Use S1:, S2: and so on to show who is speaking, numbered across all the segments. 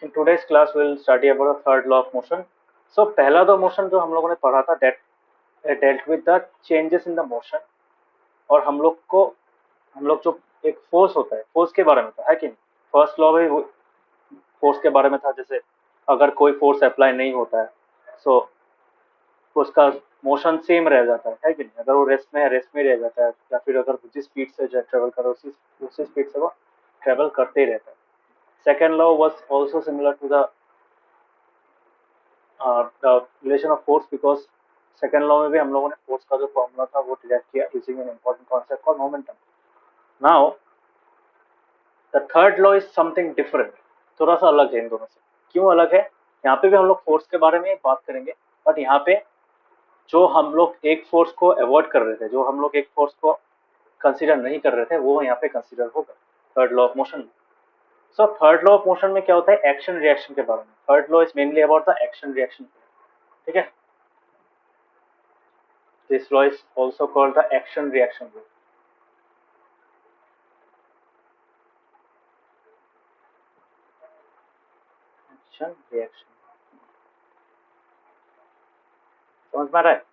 S1: In today's class, we'll study about the third law of motion. So, पहला दो motion जो हम लोगों ने पढ़ा था that dealt with the changes in the motion और हम लोग जो एक फोर्स होता है फोर्स के बारे में था है कि नहीं. फर्स्ट लॉ में फोर्स के बारे में था, जैसे अगर कोई फोर्स अप्लाई नहीं होता है सो उसका मोशन सेम रह जाता है कि नहीं. अगर वो रेस्ट में है रेस्ट में रह जाता है, या फिर अगर जिस स्पीड से ट्रेवल करे उसी स्पीड से वो ट्रेवल करते ही रहता है. Second law was also similar to the relation of force, because second law में भी हम लोगों ने फोर्स का जो फॉर्मूला था वो डिराइव किया using an important concept called momentum. Now the third law is something different, थोड़ा सा अलग है इन दोनों से. क्यों अलग है? यहाँ पे भी हम लोग फोर्स के बारे में बात करेंगे, बट यहाँ पे जो हम लोग एक फोर्स को अवॉइड कर रहे थे, जो हम लोग एक फोर्स को कंसीडर नहीं कर रहे थे, वो यहाँ पे कंसीडर होगा थर्ड लॉ ऑफ मोशन में. So third law of motion में क्या होता है? एक्शन रिएक्शन के बारे में. Third law is mainly about the action reaction. ठीक है, this law is also called the action reaction law. Action reaction समझ में आ रहा है?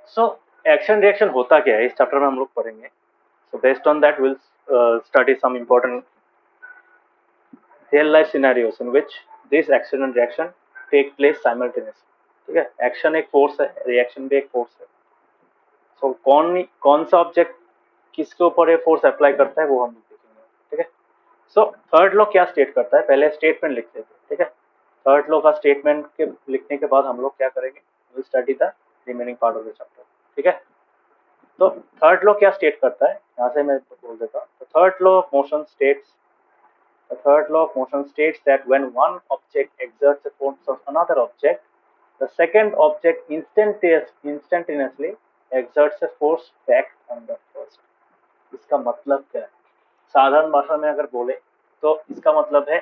S1: सो एक्शन रिएक्शन होता क्या है इस चैप्टर में हम लोग पढ़ेंगे. So based on that will study some important real life scenarios in which this action and reaction take place simultaneously. ठीक है, एक्शन एक फोर्स है, रिएक्शन भी एक फोर्स है. सो कौन सा ऑब्जेक्ट किसके ऊपर ये फोर्स अप्लाई करता है वो हम देखेंगे. ठीक है, सो थर्ड लॉ क्या स्टेट करता है, पहले स्टेटमेंट लिख लेते हैं. ठीक है, थर्ड लॉ का स्टेटमेंट के लिखने के बाद हम लोग क्या करेंगे, will study the remaining part of the chapter. ठीक है, तो थर्ड लॉ क्या स्टेट करता है, यहाँ से मैं बोल देता हूँ. Third law of motion states The third law of motion states that when one object exerts a force on another object, the second object instantaneously exerts a force back on the first. इसका मतलब क्या है? साधारण भाषा में अगर बोले तो इसका मतलब है,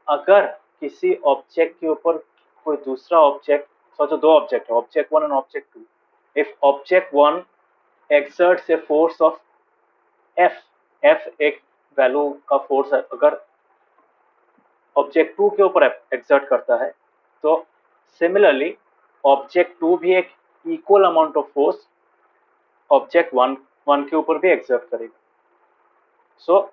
S1: अगर किसी ऑब्जेक्ट के ऊपर कोई दूसरा ऑब्जेक्ट, सोचो दो ऑब्जेक्ट है, object one and object two. If object one exerts a force of f एक वैल्यू का फोर्स है, अगर ऑब्जेक्ट टू के ऊपर एक्सर्ट करता है, तो सिमिलरली ऑब्जेक्ट टू भी एक equal amount of force object one के ऊपर भी एक्सर्ट करेगा. सो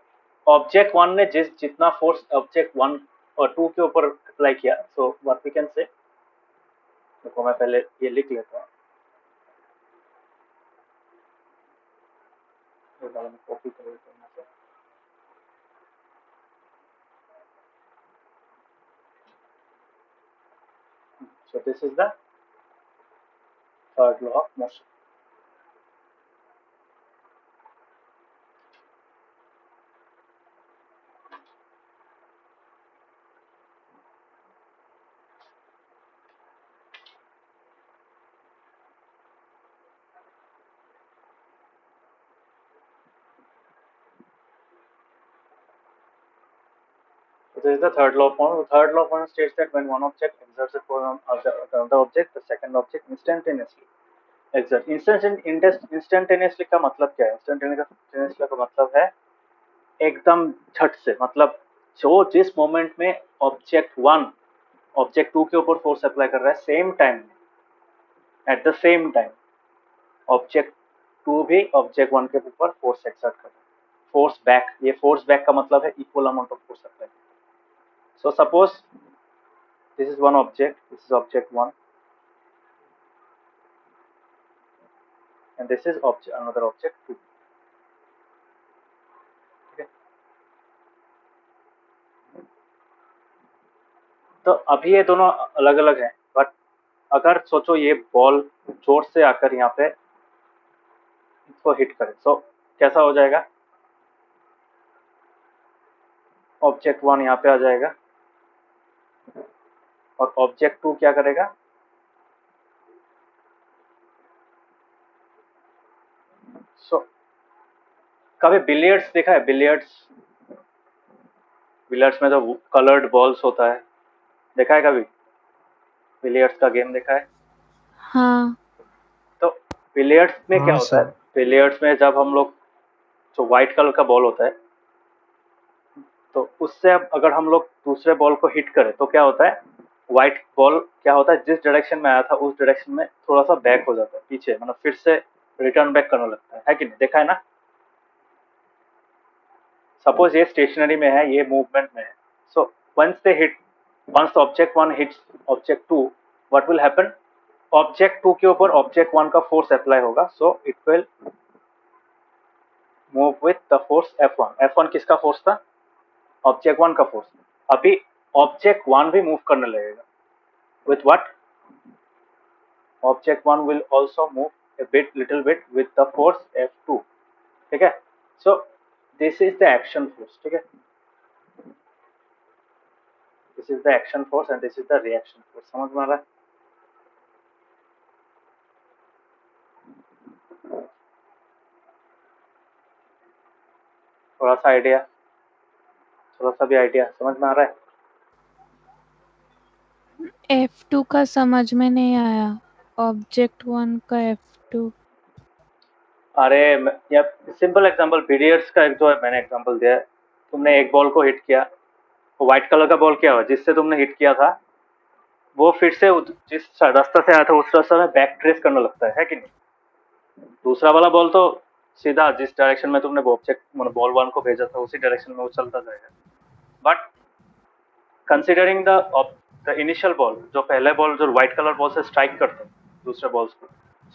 S1: ऑब्जेक्ट वन ने जितना फोर्स ऑब्जेक्ट वन और टू के ऊपर अप्लाई किया, सो व्हाट वी कैन से, देखो मैं पहले ये लिख लेता हूँ, कॉपी कर लेता हूँ. So this is the third law of motion. So this is the third law of motion. The third law of motion states that when one object exerts a force on another object, the second object instantaneously exerts. Instantaneously का मतलब क्या है? Instantaneously का मतलब है एकदम झट से, मतलब जो जिस मोमेंट में ऑब्जेक्ट वन ऑब्जेक्ट टू के ऊपर फोर्स अप्लाई कर रहा है, same time at the same time object two भी ऑब्जेक्ट वन के ऊपर फोर्स एक्सर्ट कर रहा है. फोर्स बैक, ये फोर्स बैक का मतलब है equal amount of force apply. So suppose this is one object, this is object 1 and this is another object 2. Okay. तो अभी ये दोनों अलग अलग हैं, बट अगर सोचो ये बॉल जोर से आकर यहाँ पे इसको हिट करे, तो कैसा हो जाएगा? ऑब्जेक्ट 1 यहाँ पे आ जाएगा और ऑब्जेक्ट 2 क्या करेगा? कभी बिलियर्ड्स देखा है? बिलियर्ड्स में जो कलर्ड बॉल्स होता है, देखा है कभी? बिलियर्ड्स का गेम देखा है?
S2: हाँ.
S1: तो बिलियर्ड्स में क्या
S3: हाँ
S1: होता है?
S3: सर.
S1: बिलियर्ड्स में जब हम लोग, जो व्हाइट कलर का बॉल होता है, तो उससे अब अगर हम लोग दूसरे बॉल को हिट करें तो क्या होता है, व्हाइट बॉल क्या होता है, जिस डायरेक्शन में आया था उस डायरेक्शन में थोड़ा सा बैक हो जाता है पीछे, मतलब फिर से रिटर्न बैक करने लगता है कि नहीं, देखा है ना। सपोज ये स्टेशनरी में है, ये मूवमेंट में है, so once they hit, once object one hits object two, what will happen, object two के ऊपर ऑब्जेक्ट वन का फोर्स अप्लाई होगा, so it will move with the force F1। F1 किसका फोर्स था, ऑब्जेक्ट वन का force. अभी object one भी move करने लगेगा with what, object 1 will also move a little bit with the force F2, ठीक है। so this is the action force, ठीक है, this is the action force and this is the reaction force, समझ में आ रहा है। थोड़ा सा आइडिया, थोड़ा सा भी आइडिया समझ में आ रहा है।
S2: F2 का समझ में नहीं आया, ऑब्जेक्ट 1 का F2।
S1: अरे या सिंपल एग्जांपल बिलियर्ड्स का एक जो है मैंने एग्जांपल दिया है, तुमने एक बॉल को हिट किया, वो व्हाइट कलर का बॉल क्या हुआ जिससे तुमने हिट किया था, वो फिर से जिस रास्ता से आया था उस रास्ते में बैक ट्रेस करने लगता है कि नहीं। दूसरा वाला बॉल तो सीधा जिस डायरेक्शन में तुमने ऑब्जेक्ट मतलब बॉल वन को भेजा था उसी डायरेक्शन में वो चलता जाएगा, but considering the initial ball, जो पहले बॉल जो व्हाइट कलर बॉल से स्ट्राइक करते हैं दूसरे बॉल्स को,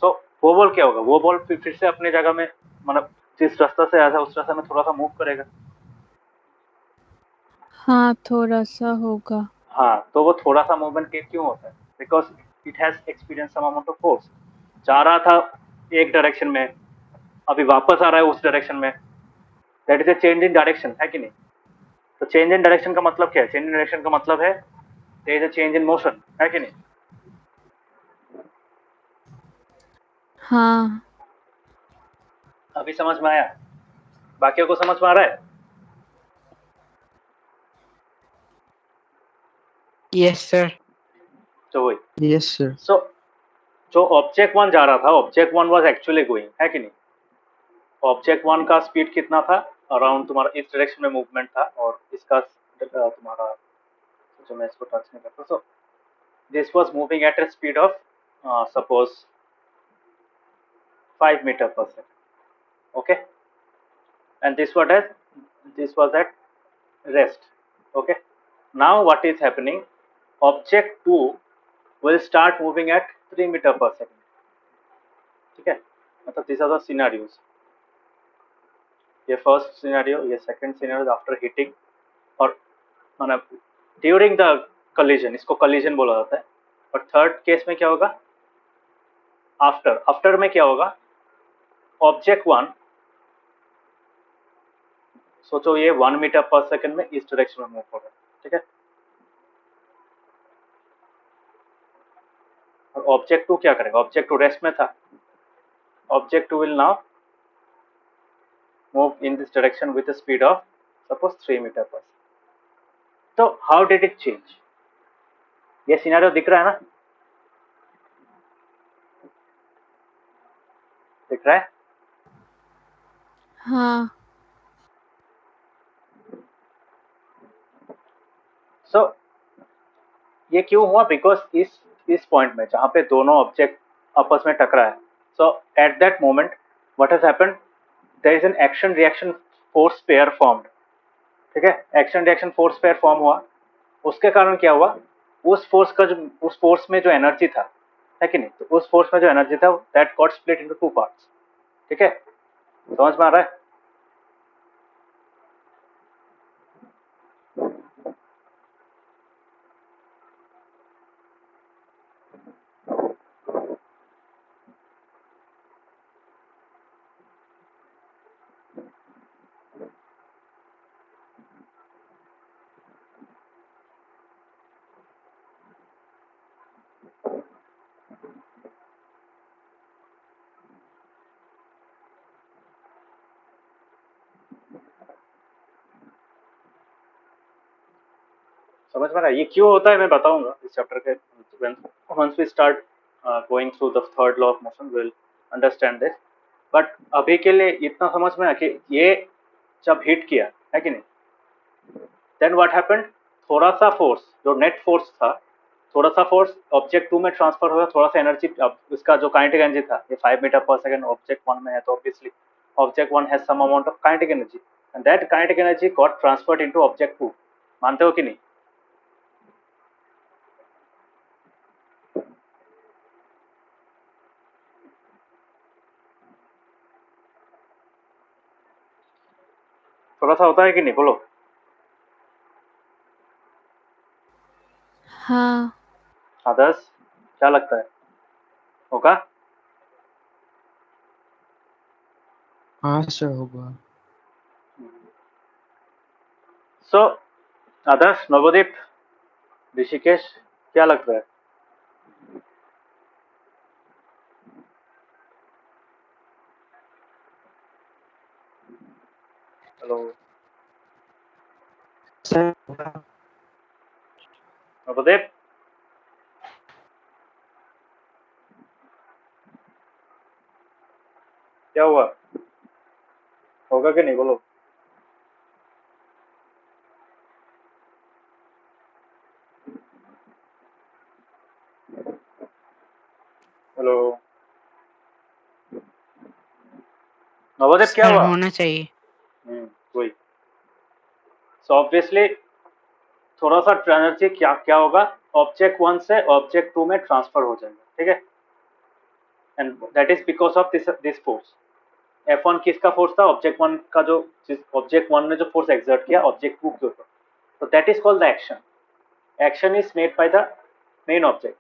S1: सो वो बॉल क्या होगा, वो बॉल फिर से अपनी जगह में मतलब जिस रास्ता से आया था उस रास्ते में थोड़ा सा मूव करेगा।
S2: हाँ, थोड़ा सा होगा।
S1: हाँ, तो वो थोड़ा सा मूवमेंट क्यों होता है, because it has experience some amount of force, जा रहा था एक डायरेक्शन में, अभी वापस आ रहा है उस डायरेक्शन में, that is a change in direction, है कि नहीं। तो चेंज इन डायरेक्शन का मतलब क्या है, चेंज इन डायरेक्शन का मतलब है there is a change in motion, है कि नहीं।
S2: हाँ।
S1: अभी समझ में आया, बाकियों को समझ में आ रहा है।
S3: Yes, sir.
S1: तो वही,
S3: Yes, sir.
S1: सो जो ऑब्जेक्ट वन जा रहा था, object one was actually going, है कि नहीं। ऑब्जेक्ट वन का स्पीड कितना था, अराउंड तुम्हारा इस डायरेक्शन में मूवमेंट था, और इसका तुम्हारा, जो मैं इसको टच नहीं करता, so this was moving at a speed of suppose 5 metre पर second, okay, and this was at rest, okay। Now what is happening, object 2 will start moving at 3 meter per second, ठीक है। मतलब these are the scenarios, ये first scenario, ये second scenario after hitting, और मतलब during the collision, इसको collision बोला जाता है। और थर्ड केस में क्या होगा, आफ्टर, आफ्टर में क्या होगा, ऑब्जेक्ट वन, सोचो ये 1 मीटर पर सेकंड में इस डायरेक्शन में मूव हो रहा है, ठीक है। और ऑब्जेक्ट टू क्या करेगा, ऑब्जेक्ट टू रेस्ट में था, object two will now move in this direction with speed of suppose 3 meter पर सेकंड। तो हाउ डिड इट चेंज, ये सिनेरियो दिख रहा है ना, दिख रहा है।
S2: हाँ।
S1: सो ये क्यों हुआ, बिकॉज इस पॉइंट में जहां पे दोनों ऑब्जेक्ट आपस में टकरा है, so at that moment what has happened, there is an action reaction force pair formed, ठीक है। Action reaction force pair form हुआ, उसके कारण क्या हुआ, उस फोर्स का जो, उस फोर्स में जो एनर्जी था, है कि नहीं, तो उस फोर्स में जो एनर्जी था that got split into two parts, ठीक है। समझ में आ रहा है। समझ में आ रहा है, ये क्यों होता है मैं बताऊंगा इस चैप्टर के, once we start going through the third law of motion we'll understand this, but अभी के लिए इतना समझ में आ कि ये जब हिट किया, है कि नहीं, देन व्हाट हैपेंड, थोड़ा सा फोर्स जो नेट फोर्स था, थोड़ा सा फोर्स ऑब्जेक्ट 2 में ट्रांसफर होगा, थोड़ा सा एनर्जी, उसका जो काइनेटिक एनर्जी था ये 5 मीटर पर सेकंड ऑब्जेक्ट 1 में है, तो obviously object 1 has some amount of kinetic energy and that kinetic energy got transferred into object 2। मानते हो कि नहीं? थोड़ा सा होता है कि नहीं, बोलो।
S2: हाँ।
S1: आदर्श क्या लगता है, होगा?
S3: हाँ सर होगा।
S1: सो आदर्श, नवदीप, ऋषिकेश, क्या लगता है? हेलो
S3: सर होगा।
S1: नवदीप, क्या हुआ, होगा कि नहीं, बोलो। हेलो नवदीप, क्या
S3: सर
S1: हुआ?
S3: होना चाहिए।
S1: वही। सो ऑब्वियसली थोड़ा सा एनर्जी क्या क्या होगा, ऑब्जेक्ट 1 से ऑब्जेक्ट 2 में ट्रांसफर हो जाएगा, ठीक है, and that is because of this force. F1 किसका फोर्स था, ऑब्जेक्ट 1 का, जो ऑब्जेक्ट 1 ने जो फोर्स एक्सर्ट किया ऑब्जेक्ट 2 के ऊपर, तो that is called the action. Action is made by the main object,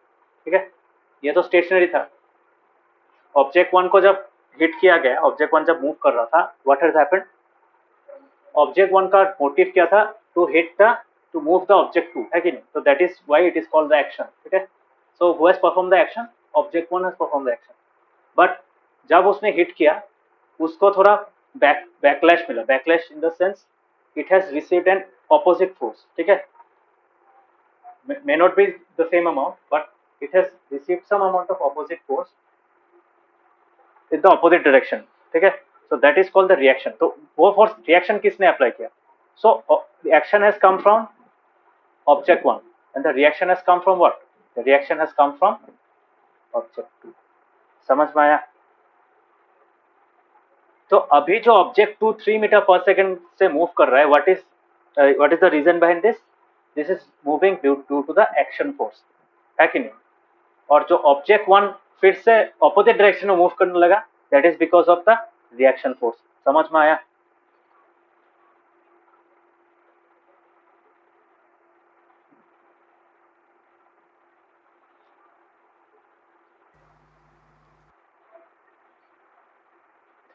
S1: ठीक है। ये तो स्टेशनरी था, ऑब्जेक्ट 1 को जब हिट किया गया, ऑब्जेक्ट 1 जब मूव कर रहा था, व्हाट हैज हैपेंड, ऑब्जेक्ट 1 का मोटिव क्या था, to hit the, to move the object 2, है कि नहीं, तो that is why it is called the action, ठीक है। So who has perform the action, object 1 has perform the action, but जब उसने हिट किया उसको थोड़ा बैकलैश मिला, backlash in the sense it has received an opposite force, ठीक है, may not be the same amount but it has received some amount of opposite force in the opposite direction, ठीक है। so that is called the reaction। तो वो force reaction किसने apply किया, so the action has come from object 1 and the reaction has come from what, the reaction has come from object 2। समझ में आया? तो अभी जो ऑब्जेक्ट 2 3 मीटर पर सेकंड से मूव कर रहा है, what is the reason behind this, this is moving due to the action force, है कि नहीं। और जो ऑब्जेक्ट 1 फिर से ऑपोजिट डायरेक्शन में मूव करने लगा, that is because of the reaction force. समझ में आया?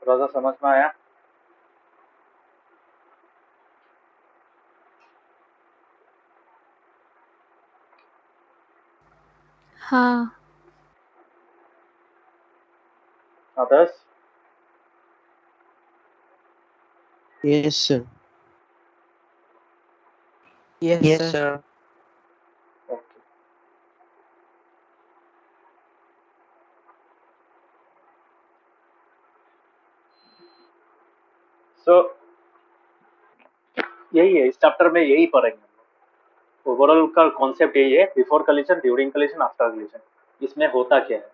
S1: थोड़ा सा समझ में आया?
S2: हाँ।
S1: Others?
S3: Yes sir. Yes sir.
S1: Okay. So यही है, इस चैप्टर में यही पढ़ेंगे। ओवरऑल का कॉन्सेप्ट यही है, बिफोर कलीशन, ड्यूरिंग कलीशन, आफ्टर कलीशन। इसमें होता क्या है,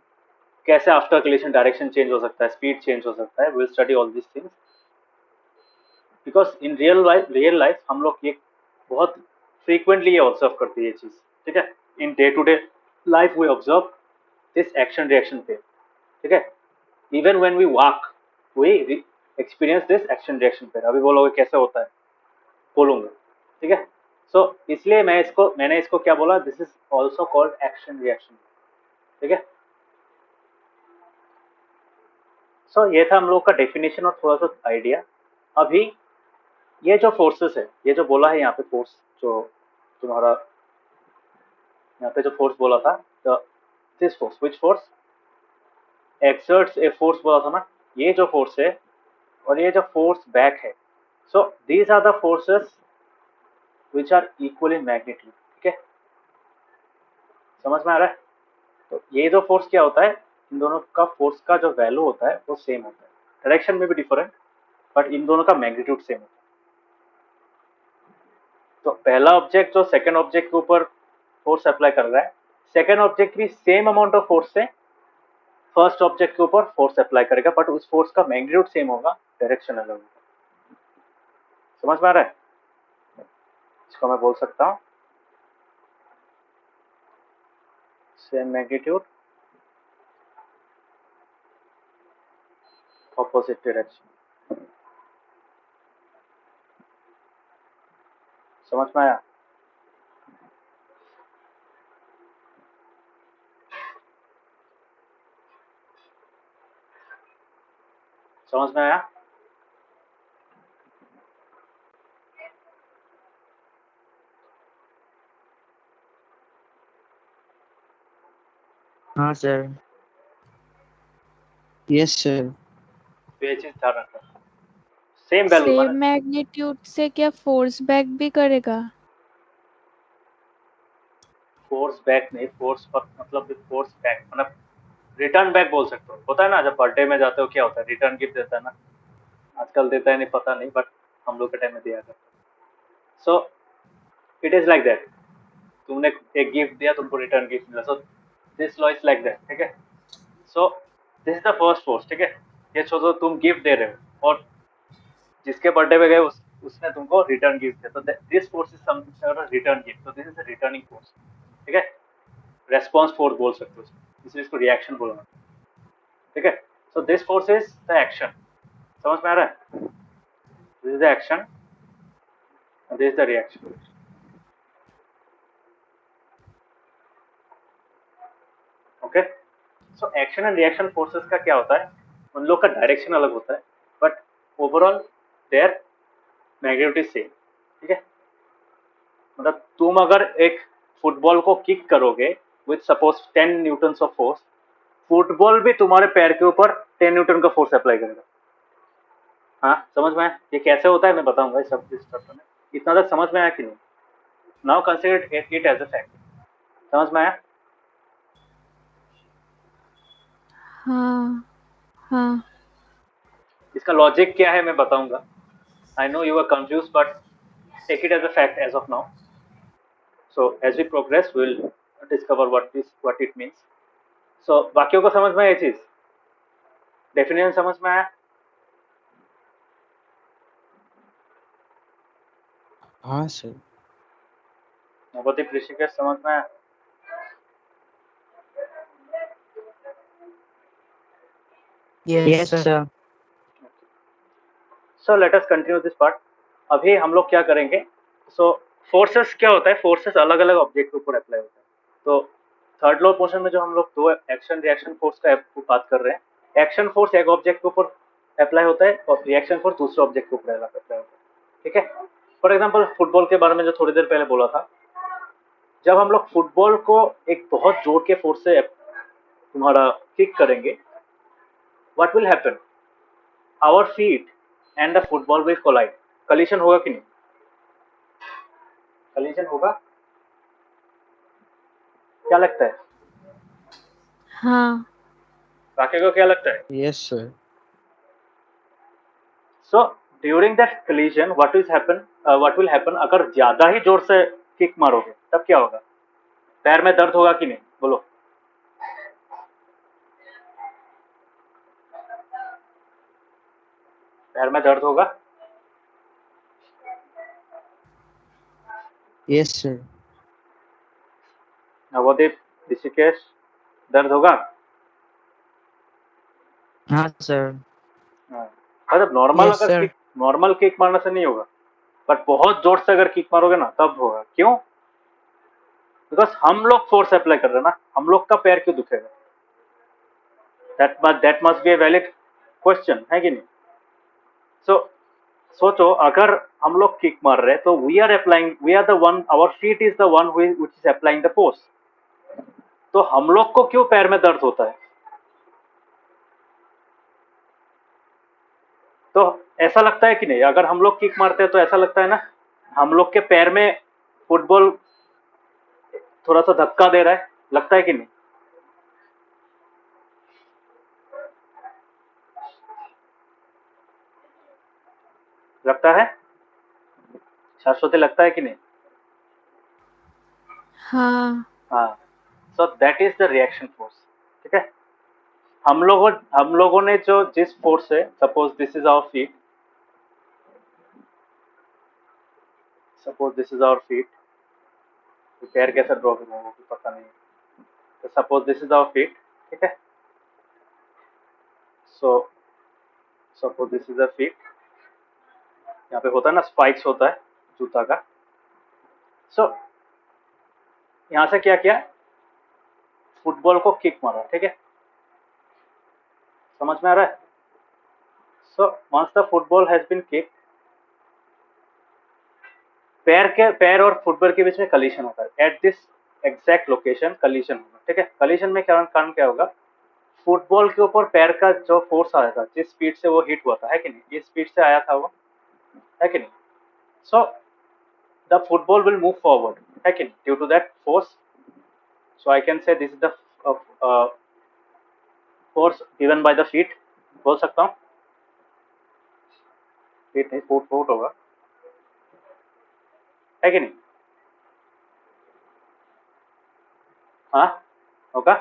S1: कैसे आफ्टर कलीशन डायरेक्शन चेंज हो सकता है, स्पीड चेंज हो सकता है, will study all this things because in real life हम लोग ये बहुत फ्रीक्वेंटली ये ऑब्जर्व करते हैं ये चीज, ठीक है। In day to day life we observe this action reaction पे, ठीक है। Even when we walk we experience this action reaction पे। अभी बोलोगे कैसे होता है, बोलूंगा, ठीक है। सो इसलिए मैंने इसको क्या बोला, this is also called action reaction, ठीक है। सो ये था हम लोग का डेफिनेशन और थोड़ा सा आइडिया। अभी ये जो फोर्सेस है, ये जो बोला है यहाँ पे फोर्स, जो तुम्हारा यहाँ पे जो फोर्स बोला था, this force, which force exerts a force बोला था ना, ये जो फोर्स है और ये जो फोर्स बैक है, so these are the forces which are equal in magnitude, ठीक है। समझ में आ रहा है? तो ये जो फोर्स क्या होता है, इन दोनों का फोर्स का जो वैल्यू होता है वो सेम होता है, डायरेक्शन में भी डिफरेंट, बट इन दोनों का मैग्नीट्यूड सेम होता है। तो पहला ऑब्जेक्ट जो सेकंड ऑब्जेक्ट के ऊपर फोर्स अप्लाई कर रहा है, सेकंड ऑब्जेक्ट भी सेम अमाउंट ऑफ फोर्स से फर्स्ट ऑब्जेक्ट के ऊपर फोर्स अप्लाई करेगा, बट उस फोर्स का मैग्नीट्यूड सेम होगा, डायरेक्शन अलग होगा। समझ में आ रहा है? इसको मैं बोल सकता हूँ सेम मैग्नीट्यूड, ऑपोजिट डायरेक्शन। समझ में आया? समझ में आया?
S3: हाँ सर। Yes sir.
S1: तो ये चीज ध्यान रखना, सेम वैल्यू
S2: सेम
S1: माने
S2: मैग्नीट्यूड से क्या फोर्स बैक भी करेगा?
S1: फोर्स बैक नहीं, फोर्स पर मतलब फोर्स बैक मतलब रिटर्न बैक बोल सकते हो। होता है ना, जब बर्थडे में जाते हो क्या होता है, रिटर्न गिफ्ट देता है ना। आजकल देता है नहीं पता नहीं, बट हम लोग के टाइम में दिया करता। So it is like that, तुमने एक गिफ्ट दिया, तुमको रिटर्न गिफ्ट मिला। So this law is like that, ठीक है। सो this is the first force, ठीक है। ये सोचो तुम गिफ्ट दे रहे हो और जिसके बर्थडे पे गए उसने तुमको रिटर्न गिफ्ट दिया, तो this force is something return gift, तो दिस इज रिटर्निंग फोर्स, ठीक है। रेस्पॉन्स फोर्स बोल सकते हो, इसलिए इसको रिएक्शन बोलना, ठीक है। So this force is the action. समझ में आ रहा है? This is the action, this is the reaction. Okay. So action and reaction forces का क्या होता है, उन लोग का डायरेक्शन अलग होता है, but overall there magnitude is same, ठीक है। मतलब तुम अगर एक फुटबॉल को किक करोगे with suppose 10 Newton's of force, football भी तुम्हारे पैर के ऊपर 10 न्यूटन का फोर्स अप्लाई करेगा। हाँ समझ में आया? ये कैसे होता है मैं बताऊंगा इस सब इस चैप्टर में। इतना तक समझ में आया कि नहीं? Now consider it as a fact. समझ में आया?
S2: हाँ हाँ।
S1: इसका लॉजिक क्या है मैं बताऊंगा। I know you are confuse, but take it as a fact as of now. So as we progress we will discover what it means. So वाक्यों को समझ में आया, ये चीज डेफिनेशन समझ में आया?
S3: हाँ सर।
S1: नवदीप ऋषिकेश समझ में आया?
S3: Yes sir.
S1: So let us continue this part. अभी हम लोग क्या करेंगे, सो फोर्सेस क्या होता है, फोर्सेस अलग अलग ऑब्जेक्ट के ऊपर अप्लाई होता है। तो थर्ड लॉ पोर्शन में जो हम लोग दो एक्शन रिएक्शन फोर्स का बात कर रहे हैं, एक्शन फोर्स एक ऑब्जेक्ट के ऊपर अप्लाई होता है और रिएक्शन फोर्स दूसरे ऑब्जेक्ट के ऊपर अप्लाई होता है, ठीक है। फॉर एग्जाम्पल फुटबॉल के बारे में जो थोड़ी देर पहले बोला था, जब हम लोग फुटबॉल को एक बहुत जोर के फोर्स से तुम्हारा किक करेंगे, what will happen, our feet and the football will collide. Collision होगा कि नहीं? कलिशन होगा, क्या लगता है?
S2: हाँ।
S1: बाकी को क्या लगता है?
S3: Yes sir.
S1: So during that collision what will happen, अगर ज्यादा ही जोर से किक मारोगे तब क्या होगा? पैर में दर्द होगा कि नहीं, बोलो। पैर में दर्द होगा?
S3: Yes sir.
S1: नवोदीप ऋषिकेश, दर्द होगा?
S3: हाँ सर।
S1: हाँ। मतलब नॉर्मल
S3: यस
S1: अगर
S3: सर।
S1: किक, नॉर्मल किक मारने से नहीं होगा, बट बहुत जोर से अगर किक मारोगे ना तब होगा। क्यों? बिकॉज हम लोग फोर्स अप्लाई कर रहे हैं ना, हम लोग का पैर क्यों दुखेगा? That must be a valid question, है कि नहीं? सो सोचो अगर हम लोग किक मार रहे हैं तो we are the one, our feet is the one which is applying the force. तो हम लोग को क्यों पैर में दर्द होता है? तो ऐसा लगता है कि नहीं, अगर हम लोग किक मारते हैं तो ऐसा लगता है ना हम लोग के पैर में फुटबॉल थोड़ा सा धक्का दे रहा है, लगता है कि नहीं? लगता है? शाश्वती, लगता है कि नहीं?
S2: हाँ
S1: हाँ, so that is the reaction force. ठीक है, हम लोगों ने जो जिस फोर्स से, suppose this is our feet, suppose this is our feet, पैर कैसे ड्रॉ करूँ वो भी पता नहीं, तो suppose this is our feet. ठीक है, so suppose this is a feet, यहाँ पे होता है ना स्पाइक्स होता है जूता का। सो यहाँ से क्या किया, फुटबॉल को किक मारा। ठीक है, समझ में आ रहा है? So once the football has been kick, पैर और फुटबॉल के बीच में कलीशन होता है। At this exact location collision होगा। ठीक है, कलीशन में कारण क्या होगा, फुटबॉल के ऊपर पैर का जो फोर्स आया था, जिस स्पीड से वो हिट हुआ था, है कि नहीं, इस स्पीड से आया था वो, है कि नहीं। So the football will move forward, है कि नहीं, due to that force. So I can say this is the force given by the feet, बोल सकता हूँ। फीट नहीं, फुट फुट होगा, है कि नहीं। हाँ, होगा।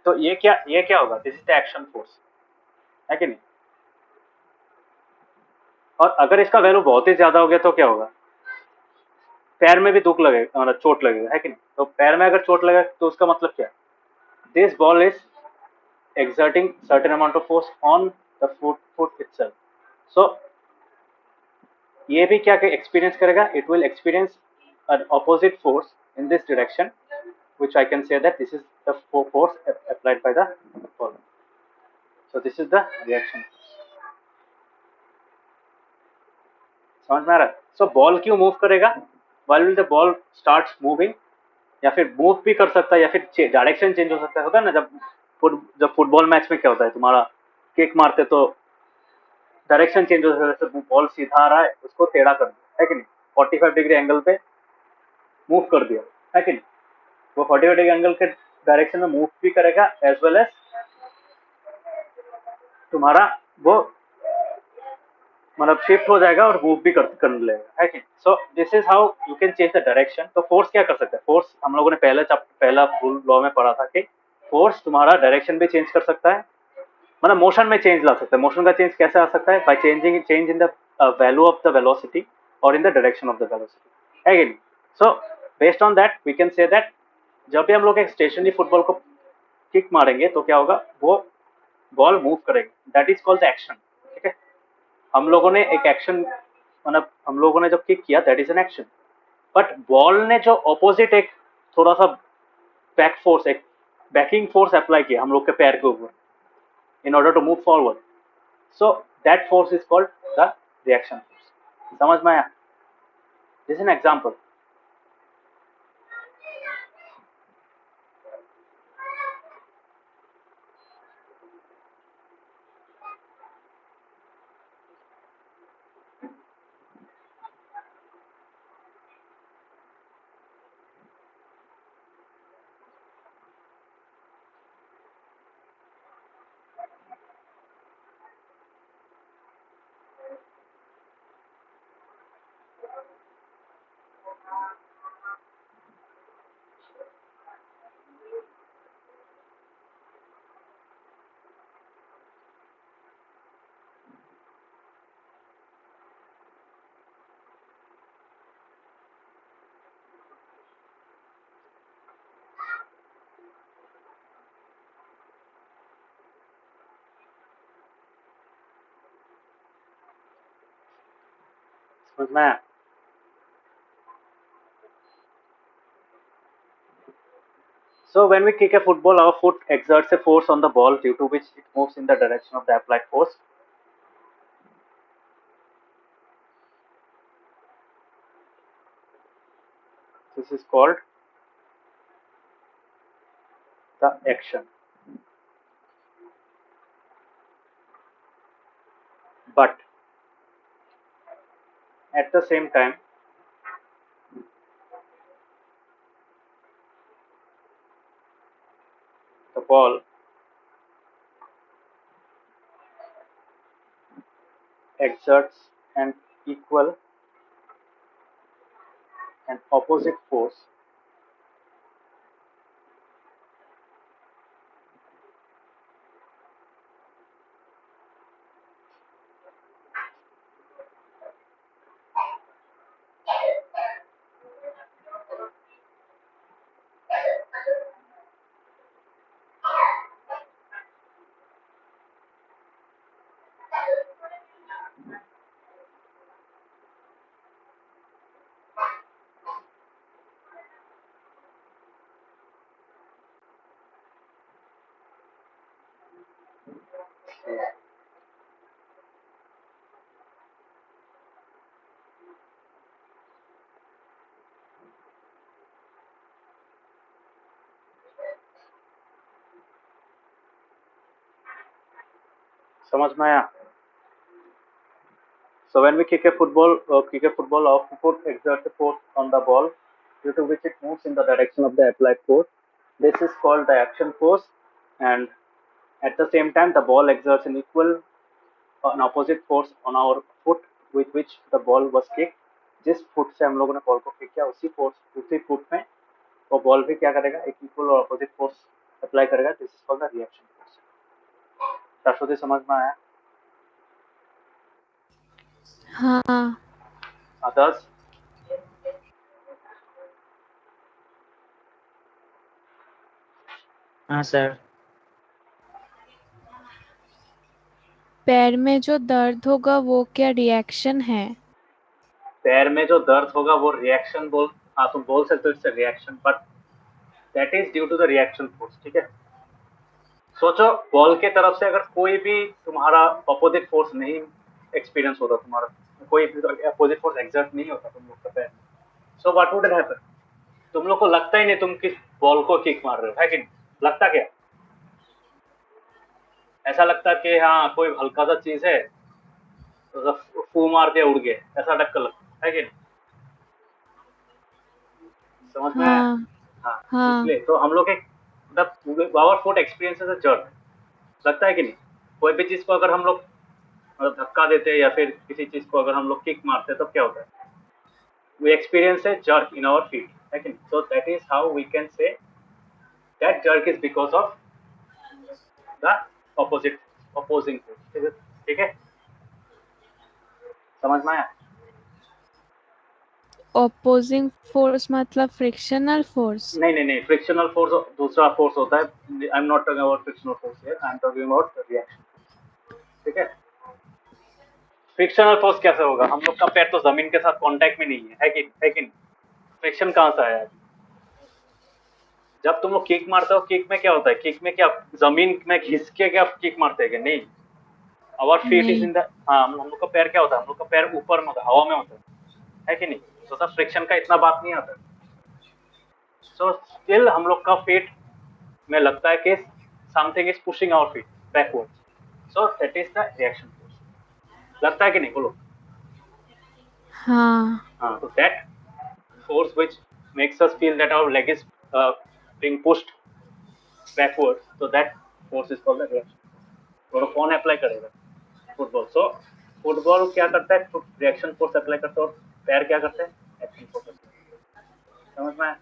S1: तो ये क्या होगा, this is the action force, है कि नहीं। और अगर इसका वैल्यू बहुत ही ज्यादा हो गया तो क्या होगा, पैर में भी दुख लगेगा, मतलब चोट लगेगा, है कि नहीं। तो पैर में अगर चोट लगे तो उसका मतलब क्या है, this ball is exerting certain amount of force on the foot itself. So ये भी क्या एक्सपीरियंस करेगा, it will experience an opposite force in this direction, which I can say that this is the force applied by the ball. So this is the reaction. समझ में आ रहा है? So ball क्यों मूव करेगा, while will the ball starts moving, या फिर move भी कर सकता है या फिर डायरेक्शन चेंज हो सकता है। होता है ना, जब फुटबॉल मैच में क्या होता है, तुम्हारा किक मारते तो डायरेक्शन चेंज हो सकता है, बॉल सीधा आ रहा है उसको टेढ़ा कर दिया, है कि नहीं, 45 डिग्री एंगल पे मूव कर दिया, है कि नहीं। वो 45 डिग्री एंगल के डायरेक्शन में मूव भी करेगा, एज वेल एज तुम्हारा वो मतलब शिफ्ट हो जाएगा और मूव भी कर लेगा, है कि। सो this is how you can change the direction. तो फोर्स क्या कर सकता है, फोर्स हम लोगों ने पहला फुल लॉ में पढ़ा था कि फोर्स तुम्हारा डायरेक्शन भी चेंज कर सकता है, मतलब मोशन में चेंज ला सकता है। मोशन का चेंज कैसे आ सकता है, by change in the value of the velocity और in the direction of the velocity, है कि नहीं। So based on that we can say that जब भी हम लोग एक स्टेशनरी फुटबॉल को किक मारेंगे तो क्या होगा, वो बॉल मूव करेगी, that is called the action. ठीक है, हम लोगों ने एक एक्शन, मतलब हम लोगों ने जो किक किया that is an action, but ball ने जो ऑपोजिट एक थोड़ा सा बैक फोर्स, एक बैकिंग फोर्स अप्लाई किया हम लोग के पैर के ऊपर in order to move forward. So that force is called the reaction force. समझ में आया? This is an example. समझ में आया? So when we kick a football, our foot exerts a force on the ball due to which it moves in the direction of the applied force. This is called the action. But at the same time, the ball exerts an equal an opposite force समझ में आया? So when we kick a football, our foot exerts a force on the ball due to which it moves in the direction of the applied force. This is called the action force, and at the same time the ball exerts an opposite force on our foot with which the ball was kicked. जिस foot से हम लोगों ने ball को kick किया उसी foot में वो बॉल भी क्या करेगा, एक इक्वल और अपोजिट फोर्स अप्लाई करेगा. This is called the reaction force. शाश्वती समझ में आया?
S2: हाँ.
S1: अदर्स?
S3: हाँ सर.
S2: पैर में जो दर्द होगा वो क्या रिएक्शन है?
S1: पैर में जो दर्द होगा वो रिएक्शन तुम बोल सकते हो, it's reaction, but that is due to the reaction force. ठीक है, सोचो बॉल के तरफ से अगर कोई भी तुम्हारा अपोजिट फोर्स नहीं एक्सपीरियंस होता, तुम्हारा कोई अपोजिट फोर्स एग्जर्ट नहीं होता तुम लोग का पैर, सो व्हाट वुड हैपन? तुम लोग को लगता ही नहीं तुम किस बॉल को किक मार रहे हो, है कि नहीं? लगता क्या? ऐसा लगता कि हाँ कोई हल्का सा चीज है तो फू मार दिया उड़ गए, ऐसा टक्कर लगता है कि नहीं? समझ में आया?
S2: हाँ.
S1: हाँ.
S2: हाँ.
S1: इसलिए तो हम लोग एक our foot experience a jerk लगता है कि नहीं? कोई भी चीज को अगर हम लोग धक्का देते हैं या फिर किसी चीज को अगर हम लोग किक मारते हैं तो क्या होता है? We experience a jerk in our feet. Okay? So that is how we can say that jerk is because of the opposing force. ठीक है? समझ में आया?
S2: ऑपोजिंग फोर्स मतलब फ्रिक्शनल फोर्स?
S1: नहीं, फ्रिक्शनल फोर्स दूसरा फोर्स होता है. I am not talking about frictional force here, I am talking about reaction. ठीक है? फ्रिक्शनल फोर्स कैसे होगा? हम लोग का पैर तो जमीन के साथ कांटेक्ट में नहीं है कि नहीं? फ्रिक्शन कहाँ से आया? जब तुम लोग किक मारते हो, किक में क्या होता है? किक में क्या जमीन में घिस के क्या किक मारते हैं कि नहीं? Our feet is in the, हाँ, हम लोग का पैर क्या होता है? हम लोग का पैर ऊपर में होता है, हवा में होता है कि नहीं? तो सब फ्रिक्शन का इतना बात नहीं आता. सो स्टिल हम लोग का फीट में लगता है कि something is pushing our feet backward. So that is the reaction force. लगता है कि नहीं? बोलो.
S2: हाँ.
S1: हाँ, तो that force which makes us feel that our leg is being pushed backward, so that force is called the reaction. और कौन अप्लाई करेगा? फुटबॉल. सो फुटबॉल क्या करता है? रिएक्शन फोर्स अप्लाई करता है, और पैर क्या करते हैं? Action force apply. समझ में आया?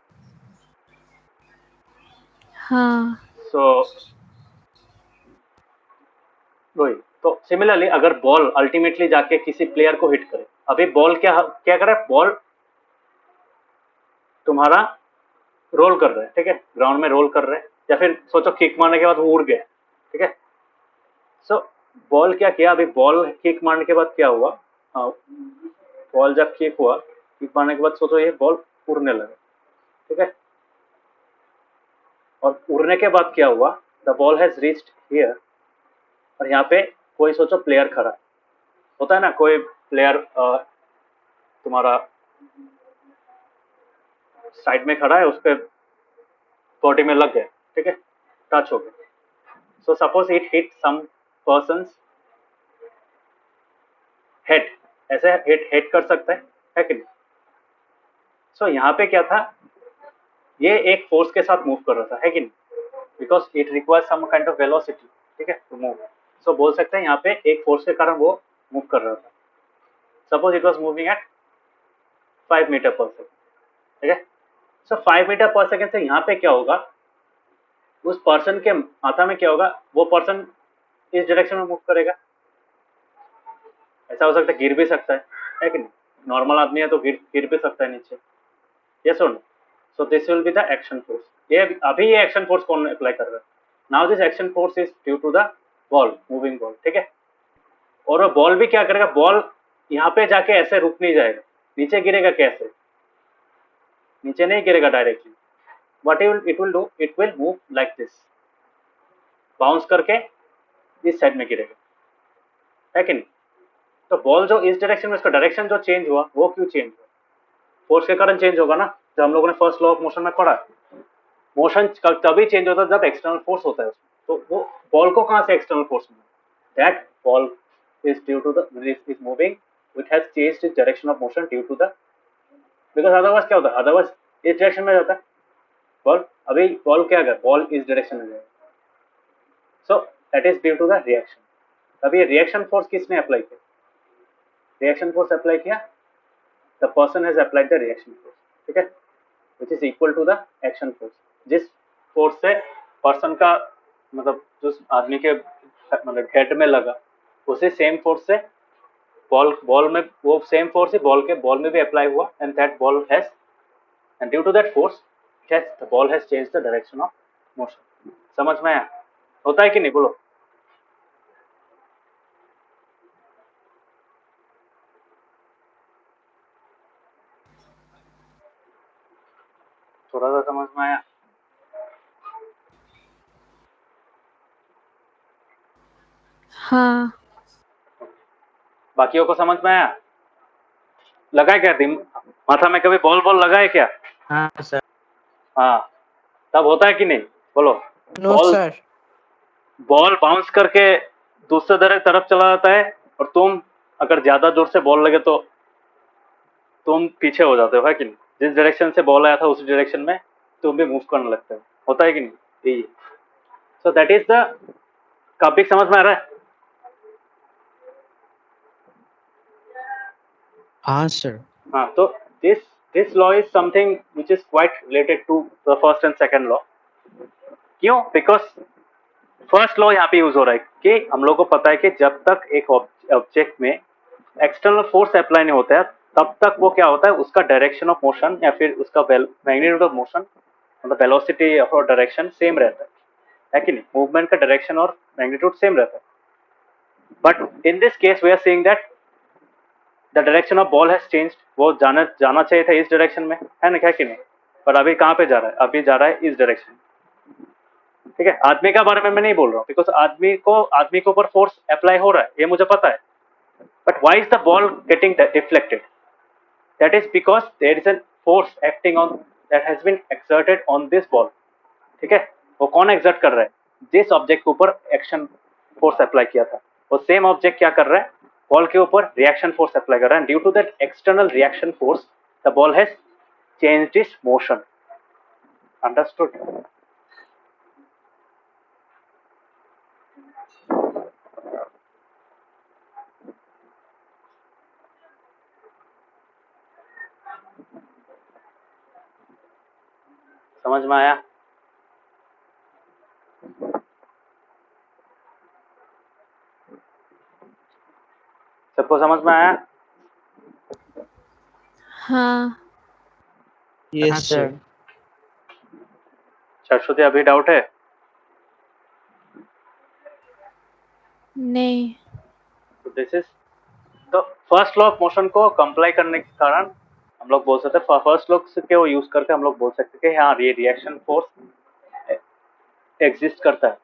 S2: हाँ.
S1: सो वही. तो सिमिलरली अगर बॉल अल्टीमेटली जाके किसी प्लेयर को हिट करे, अभी बॉल क्या क्या कर रहा है? बॉल तुम्हारा रोल कर रहा है, ठीक है, ग्राउंड में रोल कर रहा है, या फिर सोचो किक मारने के बाद वो उड़ गया, ठीक है. सो बॉल क्या किया? अभी बॉल किक मारने के बाद क्या हुआ? बॉल जब किक हुआ, किक मारने के बाद सोचो ये बॉल उड़ने लगा, ठीक है. और उड़ने के बाद क्या हुआ? The ball has reached here, और यहाँ पे कोई सोचो प्लेयर खड़ा है. होता है ना, कोई प्लेयर तुम्हारा साइड में खड़ा है, उस पर बॉडी में लग गया, ठीक है, टच हो गया. So suppose it hit some persons head, ऐसे हिट कर सकता है कि नहीं? सो यहाँ पे क्या था? ये एक फोर्स के साथ मूव कर रहा था, है कि नहीं? Because it requires some kind of velocity, ठीक है, टू मूव. सो बोल सकते हैं यहाँ पे एक फोर्स के कारण वो मूव कर रहा था. Suppose it was moving at 5 metre पर सेकेंड, ठीक है। सो 5 मीटर पर सेकेंड से यहाँ पे क्या होगा, उस पर्सन के माथा में क्या होगा, वो पर्सन इस डायरेक्शन में मूव करेगा। ऐसा हो सकता है गिर भी सकता है कि नहीं, नॉर्मल आदमी है तो गिर भी सकता है नीचे, यस और no. So this will be the action force. ये अभी ये एक्शन फोर्स कौन अप्लाई कर रहा है, now this action force is due to the ball, moving ball, ठीक है। और वो बॉल भी क्या करेगा, बॉल यहाँ पे जाके ऐसे रुक नहीं जाएगा, नीचे गिरेगा कैसे, नीचे नहीं गिरेगा directly, what it will do, it will move like this, bounce करके इस साइड में गिरेगा, है कि नहीं। तो बॉल जो इस डायरेक्शन में, उसका डायरेक्शन जो चेंज हुआ वो क्यों चेंज हुआ, फोर्स के कारण चेंज होगा ना। जो हम लोगों ने फर्स्ट लॉ ऑफ मोशन में पढ़ा, मोशन तभी चेंज होता है जब एक्सटर्नल फोर्स होता है उसमें। तो वो बॉल को कहाँ से एक्सटर्नल फोर्स मिला, that ball is due to the is moving, it has changed its direction of motion due to the, because otherwise क्या होता है, अदरवाइज इस डायरेक्शन में जाता है बॉल, अभी बॉल क्या कर, बॉल इस डायरेक्शन में जाएगा, so that is due to the reaction. अभी रिएक्शन फोर्स किसने अप्लाई किया, रिएक्शन फोर्स अप्लाई किया, the person has applied the reaction force, ठीक है, which is equal to the action force. जिस फोर्स से पर्सन का मतलब जो आदमी के मतलब हेड में लगा, उसी सेम फोर्स से बॉल में, वो सेम फोर्स ही बॉल में भी अप्लाई हुआ, and that ball has, and due to that force the ball has change the direction of motion. समझ में आया, होता है कि नहीं, बोलो। थोड़ा सा समझ में आया,
S2: हाँ।
S1: बाकियों को समझ में आया, लगा है क्या माथा में कभी बॉल बॉल लगा है क्या,
S3: हाँ सर।
S1: हाँ, तब होता है कि नहीं, बोलो।
S3: No
S1: ball
S3: sir.
S1: Ball bounce करके दूसरे तरफ चला जाता है, और तुम अगर ज्यादा जोर से बॉल लगे तो तुम पीछे हो जाते हो, है कि नहीं, जिस डायरेक्शन से बॉल आया था उस डायरेक्शन में तुम भी मूव करने लगते हो, होता है कि नहीं, यही। So that is the topic, समझ में आ रहा है।
S3: हाँ सर।
S1: हाँ, तो this law is something which is quite related to the first and second law. क्यों, बिकॉज फर्स्ट लॉ यहाँ पे यूज हो रहा है कि हम लोग को पता है कि जब तक एक ऑब्जेक्ट में एक्सटर्नल फोर्स अप्लाई नहीं होता है, तब तक वो क्या होता है, उसका डायरेक्शन ऑफ मोशन या फिर उसका मैग्नीट्यूड ऑफ मोशन, मतलब वेलोसिटी और डायरेक्शन सेम रहता है कि नहीं, मूवमेंट का डायरेक्शन और मैग्नीट्यूड सेम रहता है। But in this case we are seeing that the direction of ball has changed, वो जाना चाहिए था इस डायरेक्शन में, है ना, क्या कि नहीं, पर अभी कहाँ पे जा रहा है, अभी जा रहा है इस डायरेक्शन, ठीक है। आदमी का बारे में मैं नहीं बोल रहा हूँ, बिकॉज आदमी के ऊपर फोर्स अप्लाई हो रहा है, ये मुझे पता है, but why is the ball getting deflected, that is because there is an force acting on, that has been exerted on this ball, ठीक है। वो कौन एक्सर्ट कर रहा है, जिस ऑब्जेक्ट के ऊपर एक्शन फोर्स अप्लाई किया था, वो सेम ऑब्जेक्ट क्या कर रहा है, बॉल के ऊपर रिएक्शन फोर्स अप्लाई कर रहा है, due to that external reaction force the ball has changed its motion. Understood. समझ में आया, सबको समझ में आया।
S2: हाँ।
S3: Yes sir.
S1: सरस्वती अभी डाउट है,
S2: नहीं।
S1: तो दिस इज तो फर्स्ट लॉ ऑफ मोशन को कंप्लाई करने के कारण हम लोग बोल सकते हैं, फर्स्ट लॉ के वो यूज करके हम लोग बोल सकते हैं कि हाँ, ये रिएक्शन फोर्स एग्जिस्ट करता है।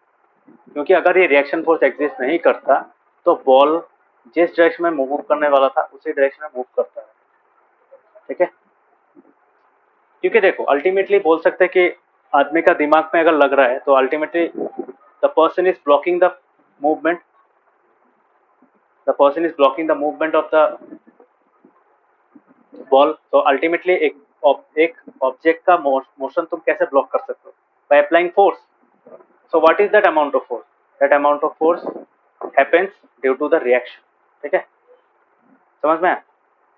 S1: क्योंकि अगर ये रिएक्शन फोर्स एग्जिस्ट नहीं करता तो बॉल जिस डायरेक्शन में मूव करने वाला था उसी डायरेक्शन में मूव करता है, ठीक है। क्योंकि देखो अल्टीमेटली बोल सकते हैं कि आदमी का दिमाग में अगर लग रहा है तो ultimately the person is blocking the movement, the person is blocking the movement of the ball. तो अल्टीमेटली एक ऑब्जेक्ट का मोशन तुम कैसे ब्लॉक कर सकते हो, by applying force. So what is that amount of force, that amount of force happens due to the reaction, ठीक है। समझ में आया?